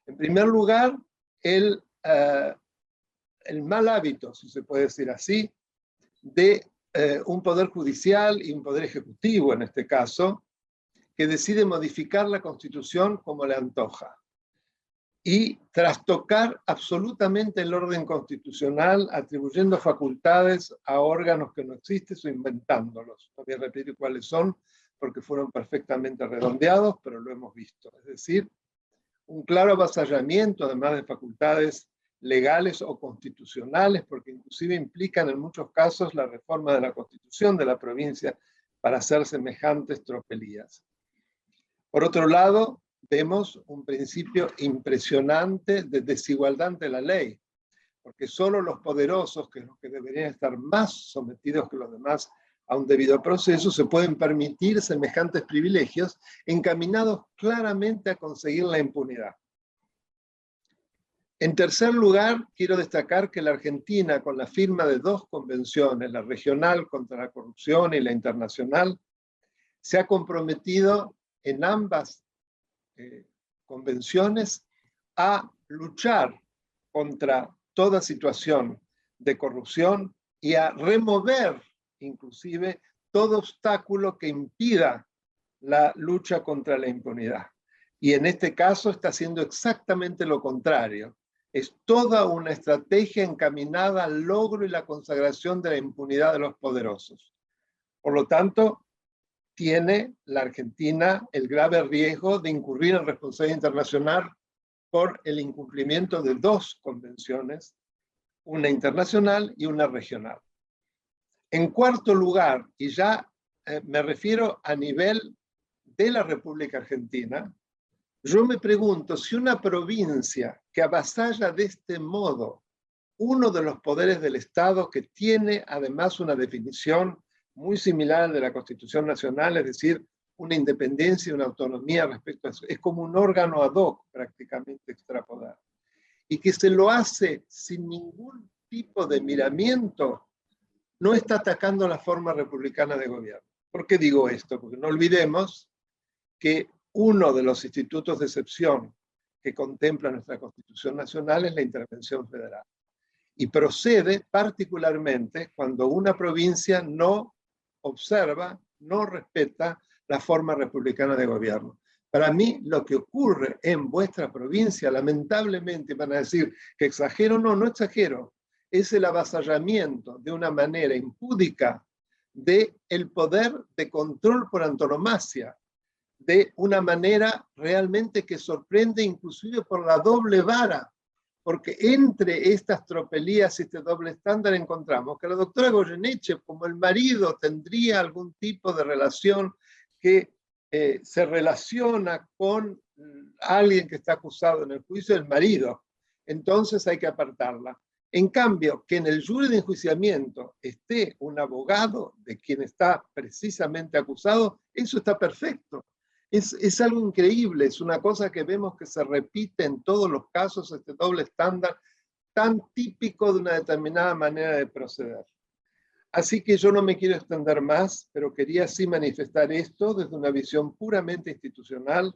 En primer lugar, el mal hábito, si se puede decir así, de un poder judicial y un poder ejecutivo, en este caso, que decide modificar la Constitución como le antoja y trastocar absolutamente el orden constitucional, atribuyendo facultades a órganos que no existen o inventándolos. No voy a repetir cuáles son, porque fueron perfectamente redondeados, pero lo hemos visto. Es decir, un claro avasallamiento, además de facultades legales o constitucionales, porque inclusive implican en muchos casos la reforma de la Constitución de la provincia para hacer semejantes tropelías. Por otro lado, vemos un principio impresionante de desigualdad ante la ley, porque solo los poderosos, que los que deberían estar más sometidos que los demás a un debido proceso, se pueden permitir semejantes privilegios encaminados claramente a conseguir la impunidad. En tercer lugar, quiero destacar que la Argentina, con la firma de dos convenciones, la regional contra la corrupción y la internacional, se ha comprometido en ambas convenciones a luchar contra toda situación de corrupción y a remover inclusive todo obstáculo que impida la lucha contra la impunidad. Y en este caso está haciendo exactamente lo contrario. Es toda una estrategia encaminada al logro y la consagración de la impunidad de los poderosos. Por lo tanto, tiene la Argentina el grave riesgo de incurrir en responsabilidad internacional por el incumplimiento de dos convenciones, una internacional y una regional. En cuarto lugar, y ya me refiero a nivel de la República Argentina, yo me pregunto si una provincia que avasalla de este modo uno de los poderes del Estado, que tiene además una definición muy similar a la de la Constitución Nacional, es decir, una independencia y una autonomía respecto a eso, es como un órgano ad hoc prácticamente extrapolar, y que se lo hace sin ningún tipo de miramiento, no está atacando la forma republicana de gobierno. ¿Por qué digo esto? Porque no olvidemos que uno de los institutos de excepción que contempla nuestra Constitución Nacional es la intervención federal. Y procede particularmente cuando una provincia no observa, no respeta la forma republicana de gobierno. Para mí, lo que ocurre en vuestra provincia, lamentablemente, van a decir que exagero, no exagero, es el avasallamiento de una manera impúdica del poder de control por antonomasia, de una manera realmente que sorprende inclusive por la doble vara, porque entre estas tropelías y este doble estándar encontramos que la doctora Goyeneche, como el marido, tendría algún tipo de relación que se relaciona con alguien que está acusado en el juicio del marido, entonces hay que apartarla. En cambio, que en el jury de enjuiciamiento esté un abogado de quien está precisamente acusado, eso está perfecto. Es algo increíble, es una cosa que vemos que se repite en todos los casos, este doble estándar tan típico de una determinada manera de proceder. Así que yo no me quiero extender más, pero quería sí manifestar esto desde una visión puramente institucional.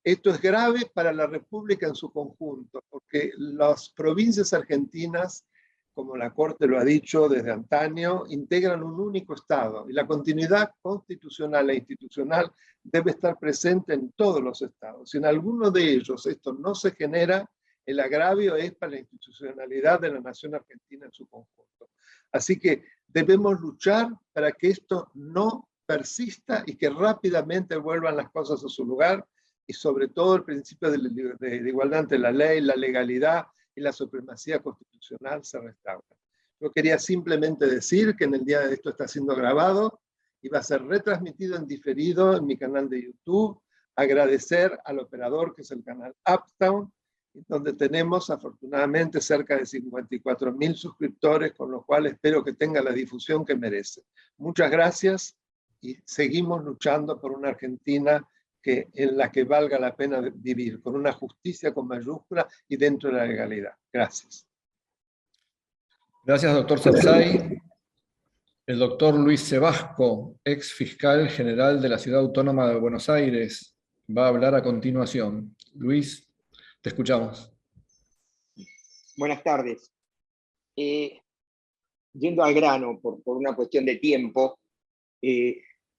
Esto es grave para la República en su conjunto, porque las provincias argentinas, como la Corte lo ha dicho desde antaño, integran un único Estado, y la continuidad constitucional e institucional debe estar presente en todos los estados. Si en alguno de ellos esto no se genera, el agravio es para la institucionalidad de la nación argentina en su conjunto. Así que debemos luchar para que esto no persista y que rápidamente vuelvan las cosas a su lugar, y sobre todo el principio de igualdad ante la ley, la legalidad y la supremacía constitucional se restauran. Yo quería simplemente decir que en el día de esto está siendo grabado y va a ser retransmitido en diferido en mi canal de YouTube. Agradecer al operador, que es el canal Uptown, donde tenemos afortunadamente cerca de 54.000 suscriptores, con lo cual espero que tenga la difusión que merece. Muchas gracias y seguimos luchando por una Argentina en la que valga la pena vivir, con una justicia con mayúscula y dentro de la legalidad. Gracias. Gracias, doctor Satzai. El doctor Luis Sebasco, ex fiscal general de la Ciudad Autónoma de Buenos Aires, va a hablar a continuación. Luis, te escuchamos. Buenas tardes. Yendo al grano, por una cuestión de tiempo,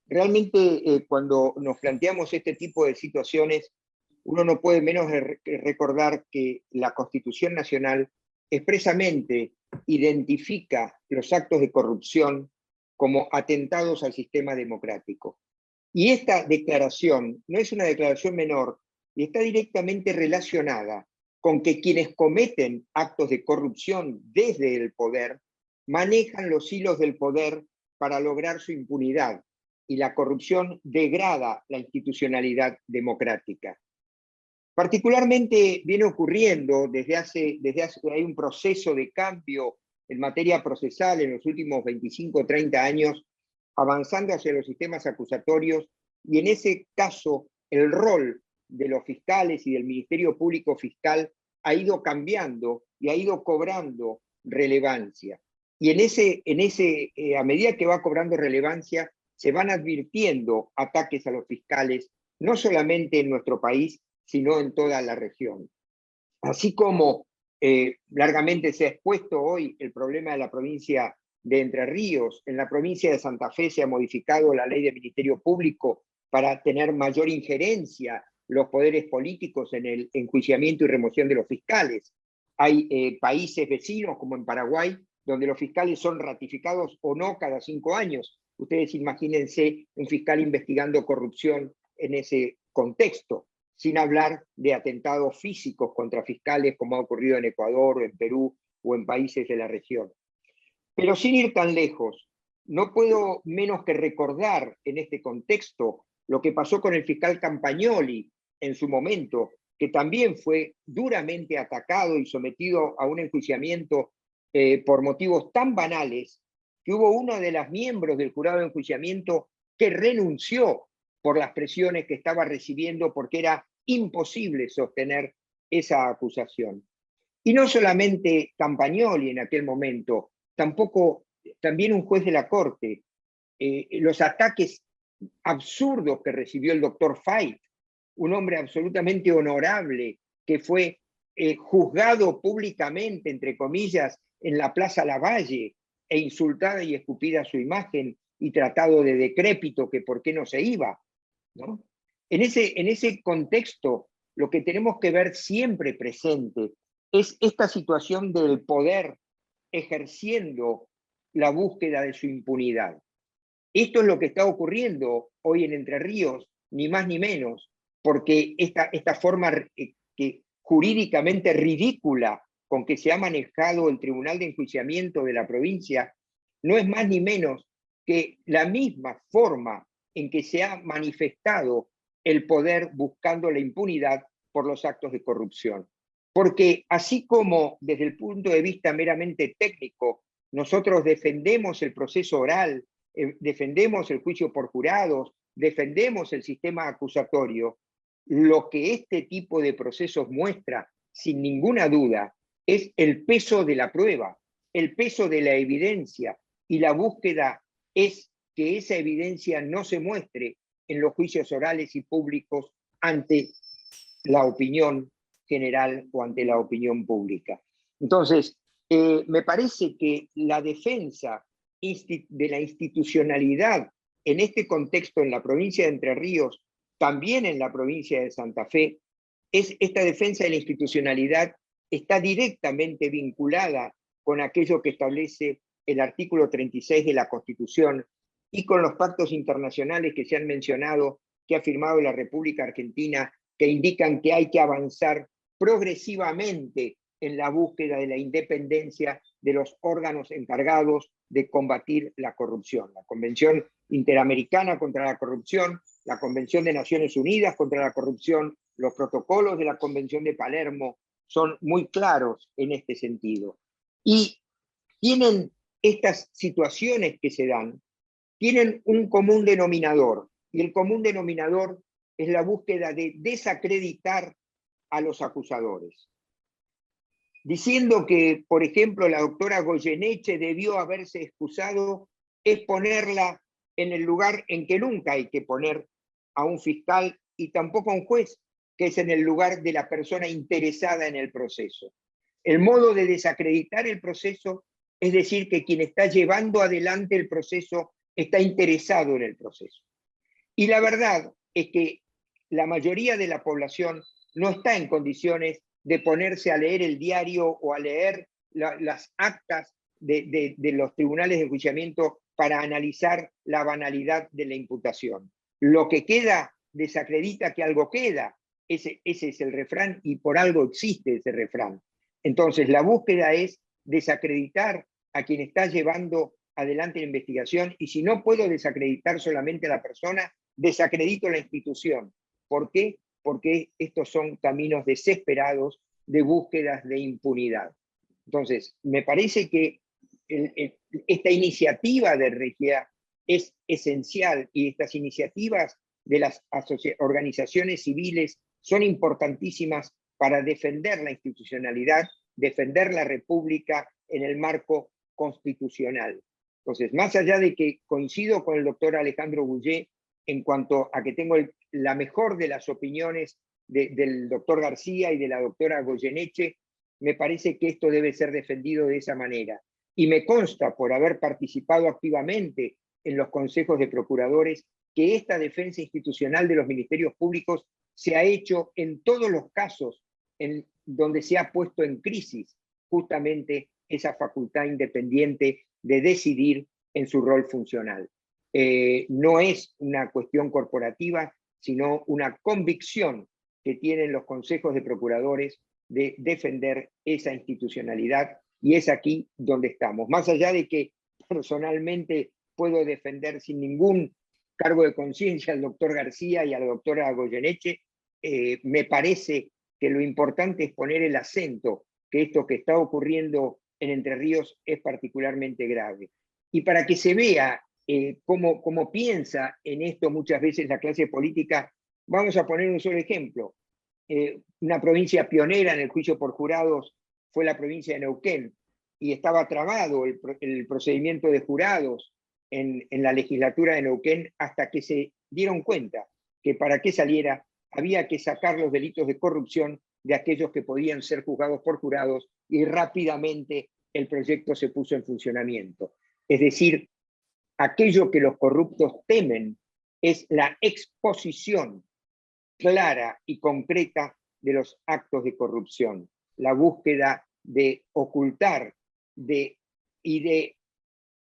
realmente cuando nos planteamos este tipo de situaciones, uno no puede menos recordar que la Constitución Nacional expresamente identifica los actos de corrupción como atentados al sistema democrático. Y esta declaración no es una declaración menor y está directamente relacionada con que quienes cometen actos de corrupción desde el poder manejan los hilos del poder para lograr su impunidad, y la corrupción degrada la institucionalidad democrática. Particularmente viene ocurriendo desde hace hay un proceso de cambio en materia procesal en los últimos 25 o 30 años, avanzando hacia los sistemas acusatorios, y en ese caso el rol de los fiscales y del Ministerio Público Fiscal ha ido cambiando y ha ido cobrando relevancia. Y a medida que va cobrando relevancia, se van advirtiendo ataques a los fiscales, no solamente en nuestro país, sino en toda la región. Así como largamente se ha expuesto hoy el problema de la provincia de Entre Ríos, en la provincia de Santa Fe se ha modificado la ley de Ministerio Público para tener mayor injerencia los poderes políticos en el enjuiciamiento y remoción de los fiscales. Hay países vecinos, como en Paraguay, donde los fiscales son ratificados o no cada 5 años. Ustedes imagínense un fiscal investigando corrupción en ese contexto, sin hablar de atentados físicos contra fiscales como ha ocurrido en Ecuador, o en Perú, o en países de la región. Pero sin ir tan lejos, no puedo menos que recordar en este contexto lo que pasó con el fiscal Campagnoli en su momento, que también fue duramente atacado y sometido a un enjuiciamiento por motivos tan banales, que hubo uno de los miembros del jurado de enjuiciamiento que renunció por las presiones que estaba recibiendo, porque era imposible sostener esa acusación. Y no solamente Campagnoli en aquel momento, también un juez de la Corte. Los ataques absurdos que recibió el doctor Fait, un hombre absolutamente honorable que fue juzgado públicamente, entre comillas, en la Plaza Lavalle, e insultada y escupida su imagen y tratado de decrépito, que por qué no se iba, ¿no? En ese contexto, lo que tenemos que ver siempre presente es esta situación del poder ejerciendo la búsqueda de su impunidad. Esto es lo que está ocurriendo hoy en Entre Ríos, ni más ni menos, porque esta forma que jurídicamente ridícula con que se ha manejado el Tribunal de Enjuiciamiento de la provincia no es más ni menos que la misma forma en que se ha manifestado el poder buscando la impunidad por los actos de corrupción. Porque así como desde el punto de vista meramente técnico, nosotros defendemos el proceso oral, defendemos el juicio por jurados, defendemos el sistema acusatorio, lo que este tipo de procesos muestra, sin ninguna duda, es el peso de la prueba, el peso de la evidencia, y la búsqueda es que esa evidencia no se muestre en los juicios orales y públicos ante la opinión general o ante la opinión pública. Entonces, me parece que la defensa de la institucionalidad en este contexto en la provincia de Entre Ríos, también en la provincia de Santa Fe, esta defensa de la institucionalidad está directamente vinculada con aquello que establece el artículo 36 de la Constitución y con los pactos internacionales que se han mencionado, que ha firmado la República Argentina, que indican que hay que avanzar progresivamente en la búsqueda de la independencia de los órganos encargados de combatir la corrupción. La Convención Interamericana contra la Corrupción, la Convención de Naciones Unidas contra la Corrupción, los protocolos de la Convención de Palermo son muy claros en este sentido. Y tienen estas situaciones que se dan, tienen un común denominador, y el común denominador es la búsqueda de desacreditar a los acusadores. Diciendo que, por ejemplo, la doctora Goyeneche debió haberse excusado, es ponerla en el lugar en que nunca hay que poner a un fiscal y tampoco a un juez, que es en el lugar de la persona interesada en el proceso. El modo de desacreditar el proceso es decir que quien está llevando adelante el proceso está interesado en el proceso. Y la verdad es que la mayoría de la población no está en condiciones de ponerse a leer el diario o a leer las actas de los tribunales de enjuiciamiento para analizar la banalidad de la imputación. Lo que queda desacredita que algo queda. Ese es el refrán y por algo existe ese refrán. Entonces la búsqueda es desacreditar a quien está llevando adelante la investigación, y si no puedo desacreditar solamente a la persona, desacredito la institución. ¿Por qué? Porque estos son caminos desesperados de búsquedas de impunidad. Entonces, me parece que esta iniciativa de Regia es esencial, y estas iniciativas de las organizaciones civiles son importantísimas para defender la institucionalidad, defender la República en el marco constitucional. Entonces, más allá de que coincido con el doctor Alejandro Goulet en cuanto a que tengo la mejor de las opiniones del doctor García y de la doctora Goyeneche, me parece que esto debe ser defendido de esa manera. Y me consta, por haber participado activamente en los consejos de procuradores, que esta defensa institucional de los ministerios públicos se ha hecho en todos los casos en donde se ha puesto en crisis justamente esa facultad independiente de decidir en su rol funcional. No es una cuestión corporativa, sino una convicción que tienen los consejos de procuradores de defender esa institucionalidad, y es aquí donde estamos. Más allá de que personalmente puedo defender sin ningún cargo de conciencia al doctor García y a la doctora Goyeneche, me parece que lo importante es poner el acento que esto que está ocurriendo en Entre Ríos es particularmente grave. Y para que se vea cómo piensa en esto muchas veces la clase política, vamos a poner un solo ejemplo. Una provincia pionera en el juicio por jurados fue la provincia de Neuquén, y estaba trabado el procedimiento de jurados en la legislatura de Neuquén hasta que se dieron cuenta que para que saliera había que sacar los delitos de corrupción de aquellos que podían ser juzgados por jurados, y rápidamente el proyecto se puso en funcionamiento. Es decir, aquello que los corruptos temen es la exposición clara y concreta de los actos de corrupción, la búsqueda de ocultar, de y de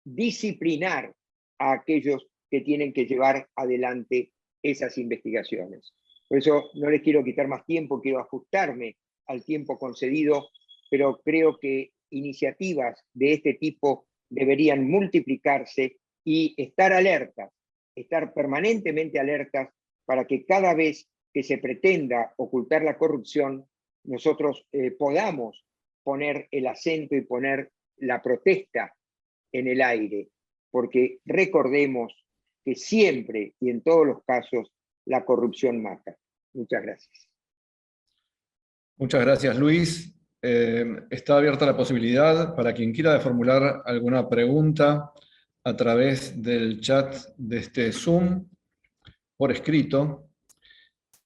disciplinar a aquellos que tienen que llevar adelante esas investigaciones. Por eso no les quiero quitar más tiempo, quiero ajustarme al tiempo concedido, pero creo que iniciativas de este tipo deberían multiplicarse y estar alertas, estar permanentemente alertas para que cada vez que se pretenda ocultar la corrupción, nosotros podamos poner el acento y poner la protesta en el aire, porque recordemos que siempre y en todos los casos la corrupción mata. Muchas gracias. Muchas gracias, Luis. Está abierta la posibilidad para quien quiera de formular alguna pregunta a través del chat de este Zoom por escrito.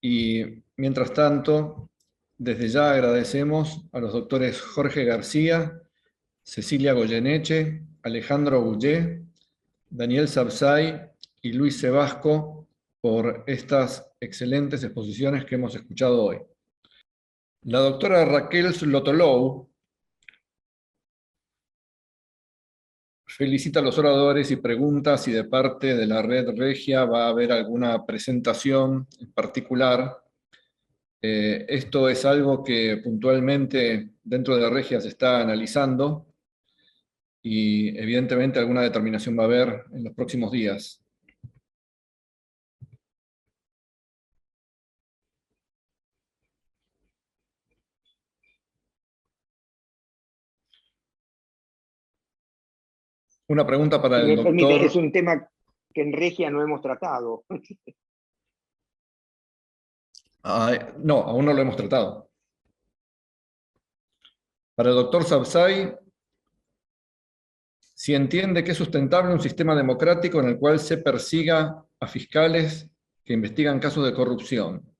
Y mientras tanto, desde ya agradecemos a los doctores Jorge García, Cecilia Goyeneche, Alejandro Gullé, Daniel Sabzai y Luis Sebasco por estas excelentes exposiciones que hemos escuchado hoy. La doctora Raquel Zlotolou felicita a los oradores y pregunta si de parte de la Red Regia va a haber alguna presentación en particular. Esto es algo que puntualmente dentro de la Regia se está analizando y evidentemente alguna determinación va a haber en los próximos días. Una pregunta para el doctor. Permite, es un tema que en Regia no hemos tratado. No, aún no lo hemos tratado. Para el doctor Sabzai, si entiende que es sustentable un sistema democrático en el cual se persiga a fiscales que investigan casos de corrupción.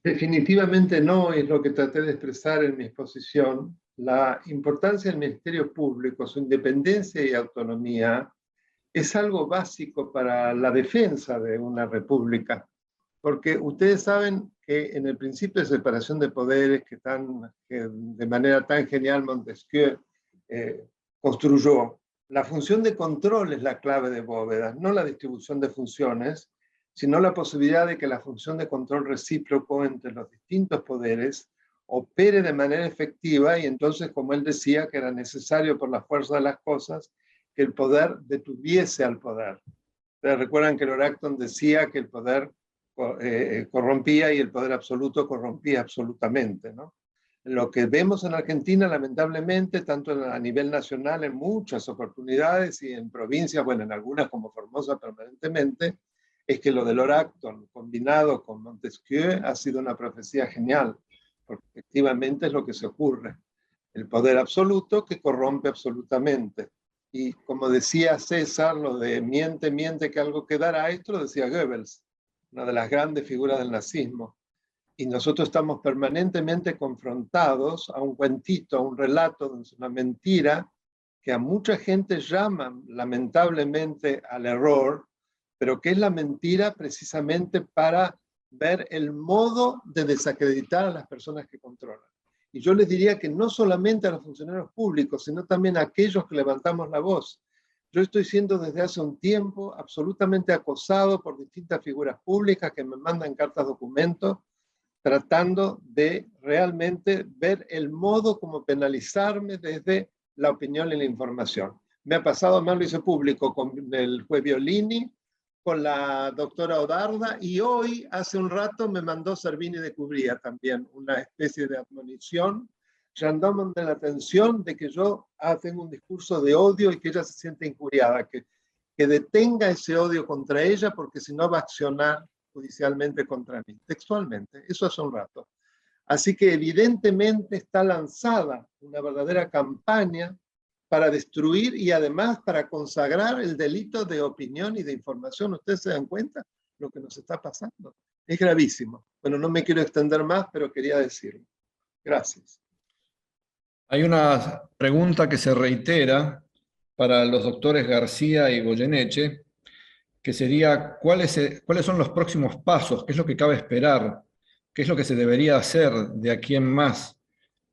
Definitivamente no, es lo que traté de expresar en mi exposición. La importancia del Ministerio Público, su independencia y autonomía, es algo básico para la defensa de una república. Porque ustedes saben que en el principio de separación de poderes que de manera tan genial Montesquieu construyó, la función de control es la clave de bóveda, no la distribución de funciones, sino la posibilidad de que la función de control recíproco entre los distintos poderes opere de manera efectiva, y entonces, como él decía, que era necesario por la fuerza de las cosas que el poder detuviese al poder. Ustedes recuerdan que Lord Acton decía que el poder corrompía y el poder absoluto corrompía absolutamente, ¿no? Lo que vemos en Argentina, lamentablemente, tanto a nivel nacional en muchas oportunidades y en provincias, bueno, en algunas como Formosa permanentemente, es que lo de Lord Acton combinado con Montesquieu ha sido una profecía genial, porque efectivamente es lo que se ocurre. El poder absoluto que corrompe absolutamente. Y como decía César, lo de miente, miente que algo quedará, esto lo decía Goebbels, una de las grandes figuras del nazismo. Y nosotros estamos permanentemente confrontados a un cuentito, a un relato, es una mentira que a mucha gente llama lamentablemente al error, pero que es la mentira precisamente para ver el modo de desacreditar a las personas que controlan. Y yo les diría que no solamente a los funcionarios públicos, sino también a aquellos que levantamos la voz. Yo estoy siendo desde hace un tiempo absolutamente acosado por distintas figuras públicas que me mandan cartas documentos tratando de realmente ver el modo como penalizarme desde la opinión y la información. Me ha pasado, más lo hice público con el juez Violini, con la doctora Odarda, y hoy, hace un rato, me mandó Servini de Cubría también, una especie de admonición, llamando la atención de que yo tengo un discurso de odio y que ella se siente injuriada, que detenga ese odio contra ella, porque si no va a accionar judicialmente contra mí, textualmente, eso hace un rato. Así que evidentemente está lanzada una verdadera campaña para destruir y además para consagrar el delito de opinión y de información. ¿Ustedes se dan cuenta lo que nos está pasando? Es gravísimo. Bueno, no me quiero extender más, pero quería decirlo. Gracias. Hay una pregunta que se reitera para los doctores García y Goyeneche, que sería, ¿cuáles son los próximos pasos? ¿Qué es lo que cabe esperar? ¿Qué es lo que se debería hacer de aquí en más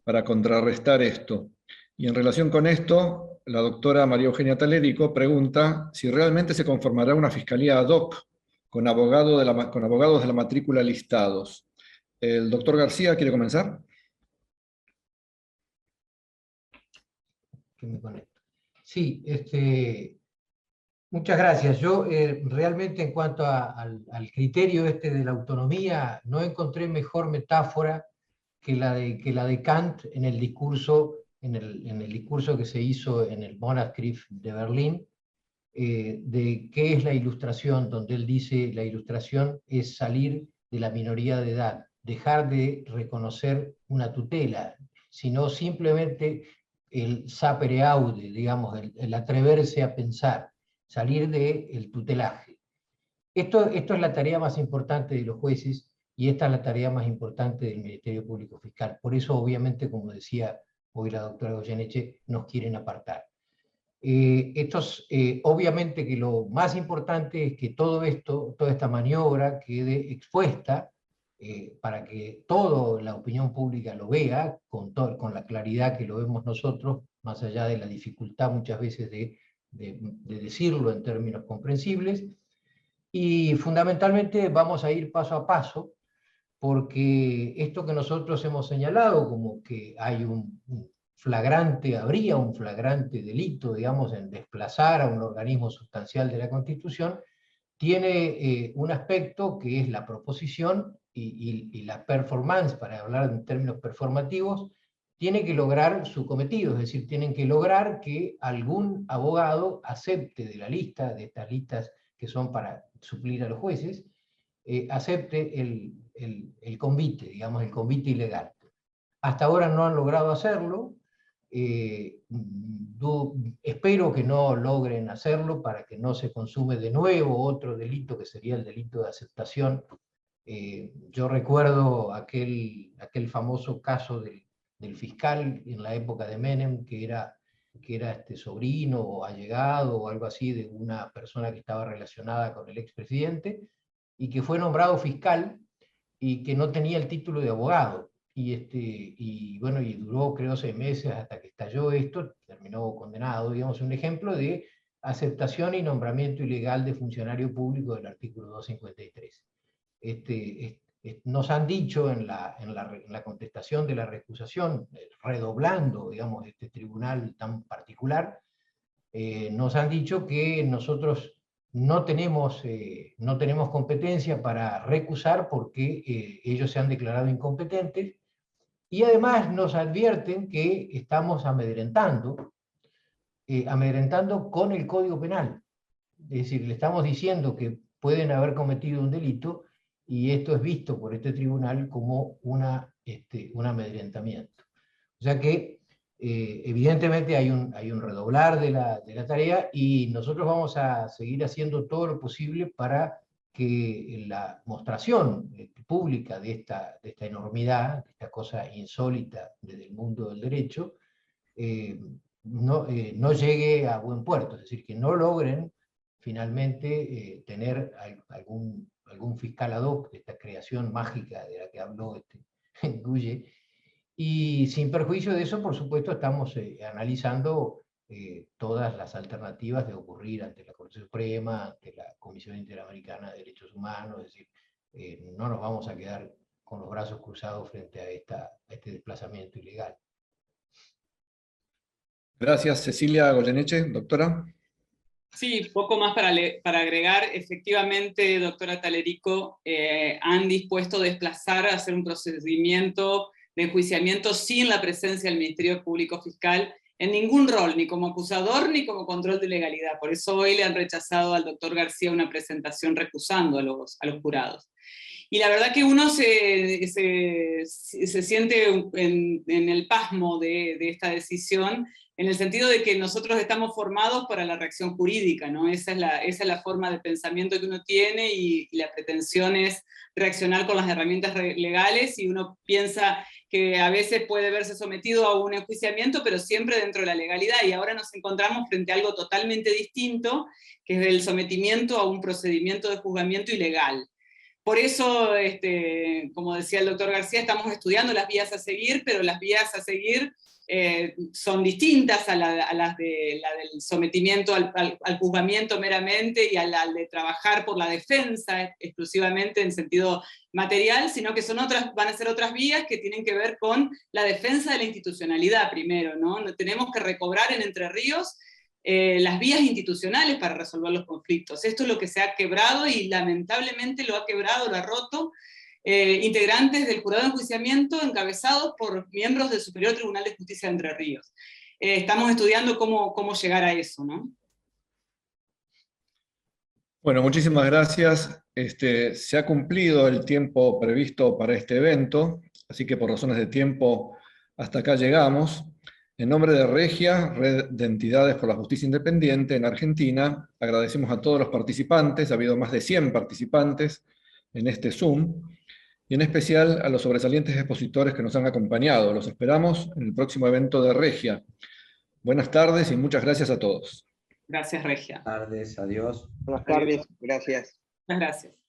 para contrarrestar esto? Y en relación con esto, la doctora María Eugenia Talerico pregunta si realmente se conformará una fiscalía ad hoc con abogados de la matrícula listados. ¿El doctor García quiere comenzar? Que me conecto. Sí, muchas gracias. Yo realmente en cuanto al criterio de la autonomía, no encontré mejor metáfora que la de Kant en el discurso, en el discurso que se hizo en el Monatskrift de Berlín, de qué es la ilustración, donde él dice la ilustración es salir de la minoría de edad, dejar de reconocer una tutela, sino simplemente el sapere aude, digamos, el atreverse a pensar, salir del tutelaje. Esto es la tarea más importante de los jueces y esta es la tarea más importante del Ministerio Público Fiscal. Por eso, obviamente, como decía hoy la doctora Goyeneche, nos quieren apartar. Obviamente que lo más importante es que toda esta maniobra quede expuesta para que toda la opinión pública lo vea con la claridad que lo vemos nosotros, más allá de la dificultad muchas veces de decirlo en términos comprensibles. Y fundamentalmente vamos a ir paso a paso, porque esto que nosotros hemos señalado, como que hay habría un flagrante delito, digamos, en desplazar a un organismo sustancial de la Constitución, tiene un aspecto que es la proposición y la performance, para hablar en términos performativos, tiene que lograr su cometido, es decir, tienen que lograr que algún abogado acepte de la lista, de estas listas que son para suplir a los jueces, acepte el convite, digamos, el convite ilegal. Hasta ahora no han logrado hacerlo. Espero que no logren hacerlo para que no se consume de nuevo otro delito que sería el delito de aceptación. Yo recuerdo aquel famoso caso del fiscal en la época de Menem, que era sobrino o allegado o algo así de una persona que estaba relacionada con el expresidente y que fue nombrado fiscal y que no tenía el título de abogado. Y bueno, y duró creo 6 meses hasta que estalló esto, terminó condenado, digamos, un ejemplo de aceptación y nombramiento ilegal de funcionario público del artículo 253. Nos han dicho en la contestación de la recusación, redoblando, digamos, este tribunal tan particular, nos han dicho que nosotros no tenemos competencia para recusar porque ellos se han declarado incompetentes, y además nos advierten que estamos amedrentando con el Código Penal. Es decir, le estamos diciendo que pueden haber cometido un delito y esto es visto por este tribunal como un amedrentamiento. O sea que evidentemente hay un redoblar de la tarea y nosotros vamos a seguir haciendo todo lo posible para que la mostración pública de esta enormidad, de esta cosa insólita desde el mundo del derecho, no llegue a buen puerto, es decir, que no logren finalmente tener algún fiscal ad hoc de esta creación mágica de la que habló Guye. Y sin perjuicio de eso, por supuesto, estamos analizando todas las alternativas de ocurrir ante la Corte Suprema, ante la Comisión Interamericana de Derechos Humanos, es decir, no nos vamos a quedar con los brazos cruzados frente a este desplazamiento ilegal. Gracias, Cecilia Goyeneche. Doctora. Sí, poco más para agregar. Efectivamente, doctora Talerico, han dispuesto desplazar, a hacer un procedimiento de enjuiciamiento sin la presencia del Ministerio Público Fiscal en ningún rol, ni como acusador ni como control de legalidad. Por eso hoy le han rechazado al doctor García una presentación recusando a los jurados. Y la verdad que uno se siente en el pasmo de esta decisión, en el sentido de que nosotros estamos formados para la reacción jurídica, ¿no? Esa es la forma de pensamiento que uno tiene y la pretensión es reaccionar con las herramientas legales, y uno piensa que a veces puede verse sometido a un enjuiciamiento, pero siempre dentro de la legalidad, y ahora nos encontramos frente a algo totalmente distinto, que es el sometimiento a un procedimiento de juzgamiento ilegal. Por eso, como decía el doctor García, estamos estudiando las vías a seguir, pero las vías a seguir son distintas a las del sometimiento al juzgamiento meramente y al de trabajar por la defensa exclusivamente en sentido material, sino que van a ser otras vías que tienen que ver con la defensa de la institucionalidad primero, ¿no? Tenemos que recobrar en Entre Ríos las vías institucionales para resolver los conflictos. Esto es lo que se ha quebrado y lamentablemente lo ha quebrado, lo ha roto integrantes del jurado de enjuiciamiento encabezados por miembros del Superior Tribunal de Justicia de Entre Ríos. Estamos estudiando cómo llegar a eso, ¿no? Bueno, muchísimas gracias. Se ha cumplido el tiempo previsto para este evento, así que por razones de tiempo hasta acá llegamos. En nombre de Regia, Red de Entidades por la Justicia Independiente en Argentina, agradecemos a todos los participantes, ha habido más de 100 participantes en este Zoom, y en especial a los sobresalientes expositores que nos han acompañado. Los esperamos en el próximo evento de Regia. Buenas tardes y muchas gracias a todos. Gracias, Regia. Buenas tardes, adiós. Buenas tardes, gracias. Muchas gracias.